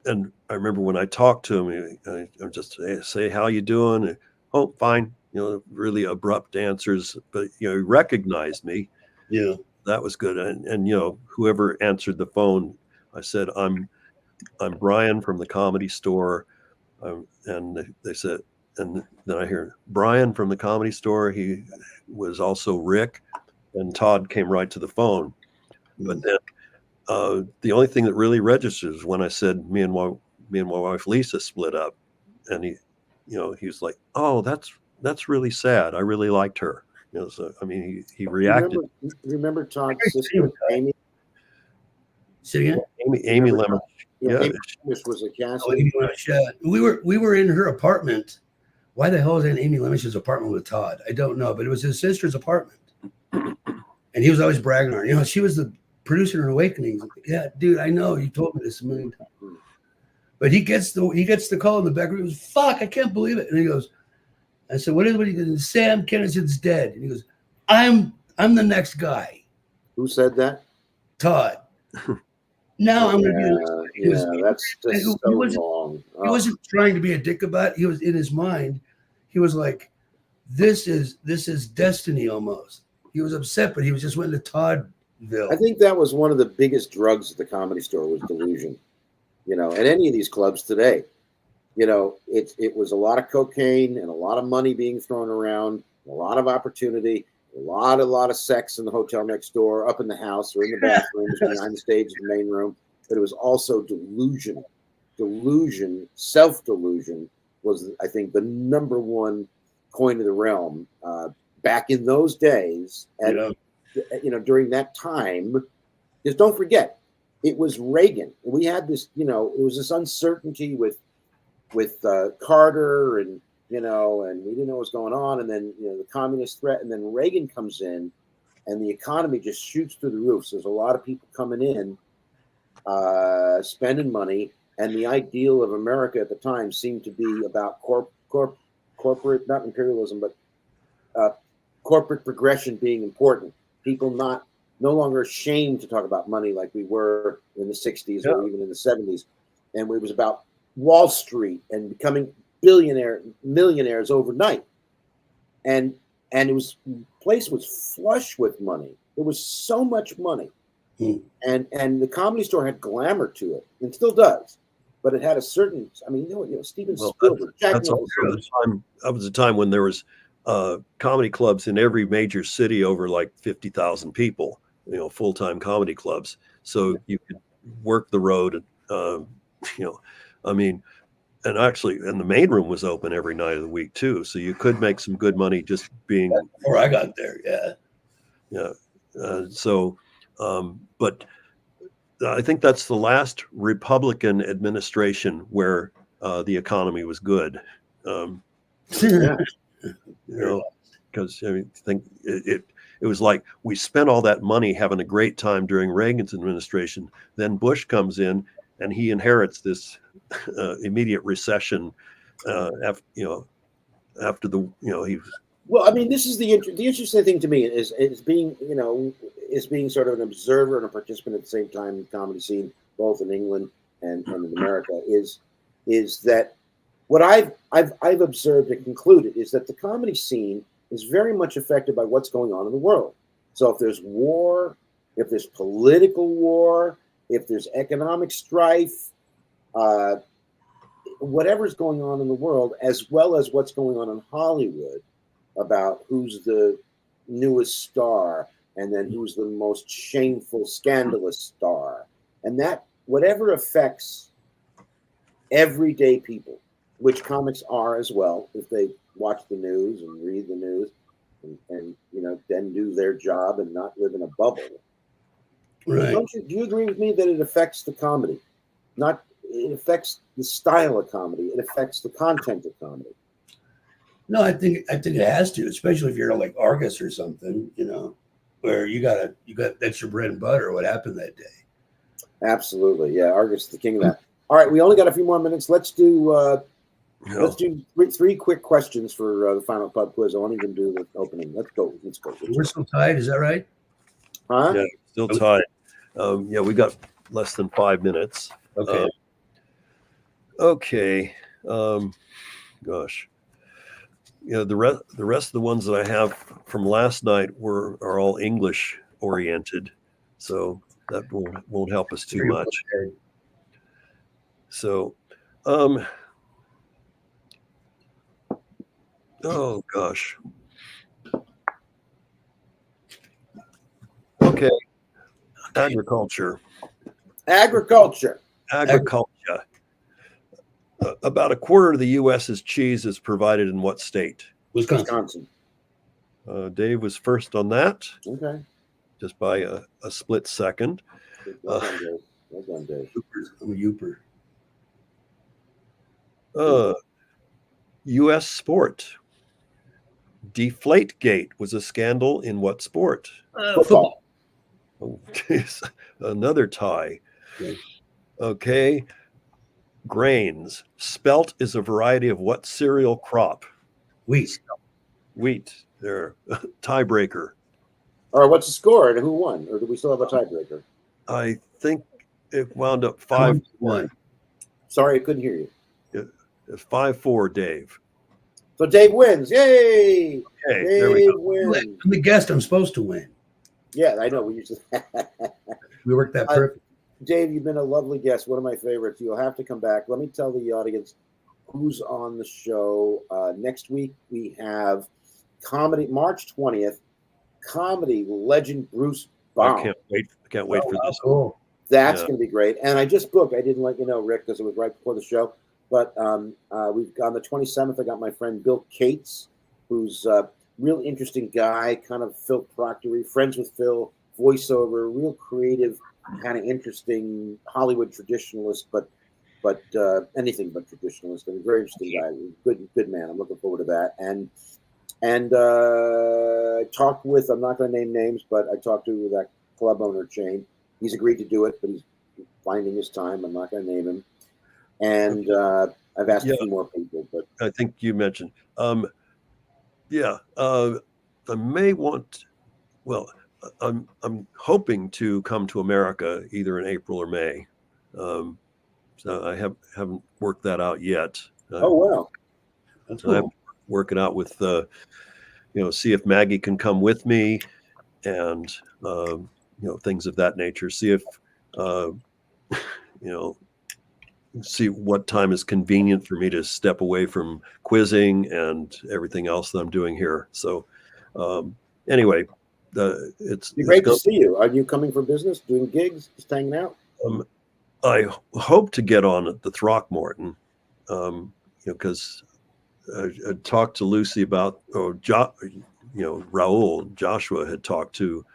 I remember when I talked to him, I just say, "How you doing?" "Oh, fine." You know, really abrupt answers, but you know, he recognized me. Yeah. That was good. And you know, whoever answered the phone, I said, I'm Brian from the Comedy Store. And they said, and then I hear Brian from the Comedy Store. He was also Rick, and Todd came right to the phone. But then the only thing that really registers when I said me and my wife Lisa split up, and he, you know, he was like, "Oh, that's really sad. I really liked her." You know, so I mean, he reacted. Remember Todd's sister, Amy? Say again? Amy Lemon. Yeah, Yeah. Amy Lemish was a cast. Oh, Amy Lemish, yeah. We were in her apartment. Why the hell is in Amy Lemish's apartment with Todd? I don't know, but it was his sister's apartment. And he was always bragging on her. You know, she was the producer in Awakenings. Yeah, dude, I know. You told me this a million times. But he gets the call in the back room. He goes, "Fuck, I can't believe it." And he goes, I said, "What is what he goes, Sam Kennison's dead." And he goes, I'm the next guy. Who said that? Todd. Now I'm gonna be the next guy. That's just so long. He wasn't trying to be a dick about it. He was in his mind. He was like, this is destiny almost. He was upset, but he was just went to Toddville. I think that was one of the biggest drugs at the Comedy Store was delusion. You know, at any of these clubs today, you know, it was a lot of cocaine and a lot of money being thrown around, a lot of opportunity, a lot of sex in the hotel next door, up in the house or in the bathrooms, behind the stage, in the main room. But it was also delusion. Delusion, self-delusion was, I think, the number one coin of the realm back in those days. And, you know, during that time, just don't forget, it was Reagan. We had this, you know, it was this uncertainty with Carter and, you know, and we didn't know what was going on. And then, you know, the communist threat. And then Reagan comes in and the economy just shoots through the roof. So there's a lot of people coming in, spending money. And the ideal of America at the time seemed to be about corporate, not imperialism, but corporate progression being important. People no longer ashamed to talk about money like we were in the 60s or even in the 70s. And it was about Wall Street and becoming millionaires overnight. And the place was flush with money. There was so much money. And the Comedy Store had glamour to it and still does. But it had a certain, I mean, you know, Steven Spielberg, Jack Nicholson. That was a time when there was comedy clubs in every major city over like 50,000 people, you know, full-time comedy clubs. So you could work the road, you know, I mean, and the main room was open every night of the week too. So you could make some good money just being. Before I got there, yeah. Yeah. But I think that's the last Republican administration where the economy was good. You know, because I mean, think it was like we spent all that money having a great time during Reagan's administration. Then Bush comes in and he inherits this immediate recession. After the, you know, he. Well, I mean, this is the interesting thing to me is being, you know, is being sort of an observer and a participant at the same time in the comedy scene, both in England and in America, is that what I've observed and concluded is that the comedy scene is very much affected by what's going on in the world. So if there's war, if there's political war, if there's economic strife, whatever's going on in the world, as well as what's going on in Hollywood about who's the newest star and then who's the most shameful, scandalous star. And that whatever affects everyday people, which comics are as well, if they watch the news and read the news and you know, then do their job and not live in a bubble. Right. Do you agree with me that it affects the comedy? It affects the style of comedy. It affects the content of comedy. No, I think it has to, especially if you're like Argus or something, you know, where you got that's your bread and butter. What happened that day? Absolutely, yeah. Argus is the king of that. All right, we only got a few more minutes. Let's do You know, Let's do three quick questions for the final pub quiz. I won't even do the opening. Let's go. We're still tied. Is that right? Huh? yeah, still tied. Yeah, we got less than 5 minutes. Okay. Okay. Gosh. Yeah, the rest of the ones that I have from last night are all English oriented, so that won't help us too much. Okay. So, oh gosh. Okay. Agriculture. About a quarter of the U.S.'s cheese is provided in what state? Wisconsin. Dave was first on that, Okay. just by a split second. Well done, Dave. Well done, Dave. I'm a Youper. U.S. sport. Deflategate was a scandal in what sport? Football. Oh, geez. Another tie. Okay. Okay. Grains. Spelt is a variety of what cereal crop? Wheat. Wheat. There. Tiebreaker. All right, what's the score and who won? Or do we still have a tiebreaker? I think it wound up 5-1. Sorry, I couldn't hear you. It's 5-4, Dave. So Dave wins. Yay! Okay, there we Dave go. wins. I'm the guest. I'm supposed to win. Yeah, I know. We used to. We worked that perfect. Dave, you've been a lovely guest. One of my favorites. You'll have to come back. Let me tell the audience who's on the show. Next week, we have comedy, March 20th, comedy legend Bruce Baum. I can't wait for this. Cool. That's Yeah. going to be great. And I just booked, I didn't let you know, Rick, because it was right before the show. But we've on the 27th, I got my friend Bill Cates, who's a real interesting guy, kind of Phil Proctory, friends with Phil, voiceover, real creative, kind of interesting Hollywood traditionalist, but anything but traditionalist. And a very interesting guy, good man. I'm looking forward to that. And I talked with, I'm not going to name names, but I talked to that club owner chain. He's agreed to do it, but he's finding his time. I'm not going to name him. And I've asked a few more people, but I think you mentioned. I may want. Well, I'm hoping to come to America either in April or May. So I haven't worked that out yet. oh wow, That's I'm cool. working out with see if Maggie can come with me, and things of that nature. See if see what time is convenient for me to step away from quizzing and everything else that I'm doing here. So anyway, it's great to see you. Are you coming for business, doing gigs, just hanging out? I hope to get on at the Throckmorton, because I talked to Lucy about, Raul, Joshua had talked to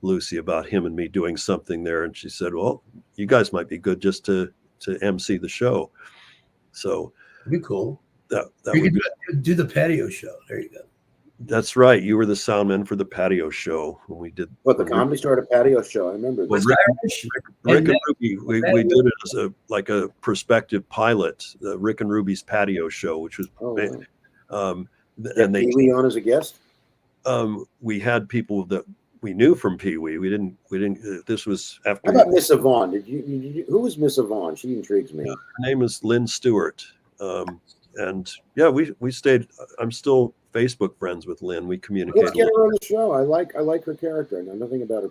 Lucy about him and me doing something there. And she said, well, you guys might be good just to MC the show. So That'd be cool. that You would could do the patio show. There you go. That's right. You were the sound man for the patio show when we did. What, the Comedy Store at a patio show? I remember Well, this. Rick and Ruby, we did it as a prospective pilot, Rick and Ruby's patio show, which was, Oh, wow. and they Pee-wee on as a guest? we had people that we knew from Pee Wee. We didn't. This was after. How about Miss Yvonne? Did you who was Miss Yvonne? She intrigues me. Her name is Lynn Stewart. And yeah, we stayed. I'm still Facebook friends with Lynn. We communicate. Let's get her on the show. I like her character. I know nothing about her.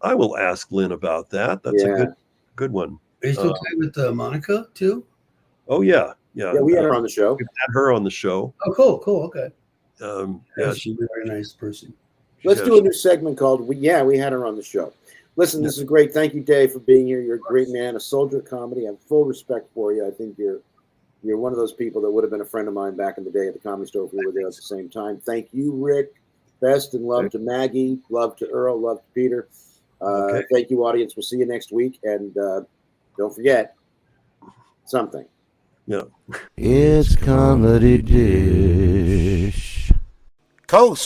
I will ask Lynn about that. That's a good one. Are you still playing with Monica too? Oh yeah. Yeah, we had her on the show. We've had her on the show. Oh, cool. Okay. Yeah, she's a very nice person. Let's do a new segment called we had her on the show. Listen, this is great. Thank you, Dave, for being here. You're a great man, a soldier of comedy. I have full respect for you. I think you're one of those people that would have been a friend of mine back in the day at the Comedy Store if we were there at the same time. Thank you, Rick. Best and love to Maggie, love to Earl, love to Peter. Thank you, audience. We'll see you next week. And don't forget something. Yeah. It's Comedy Dish. Co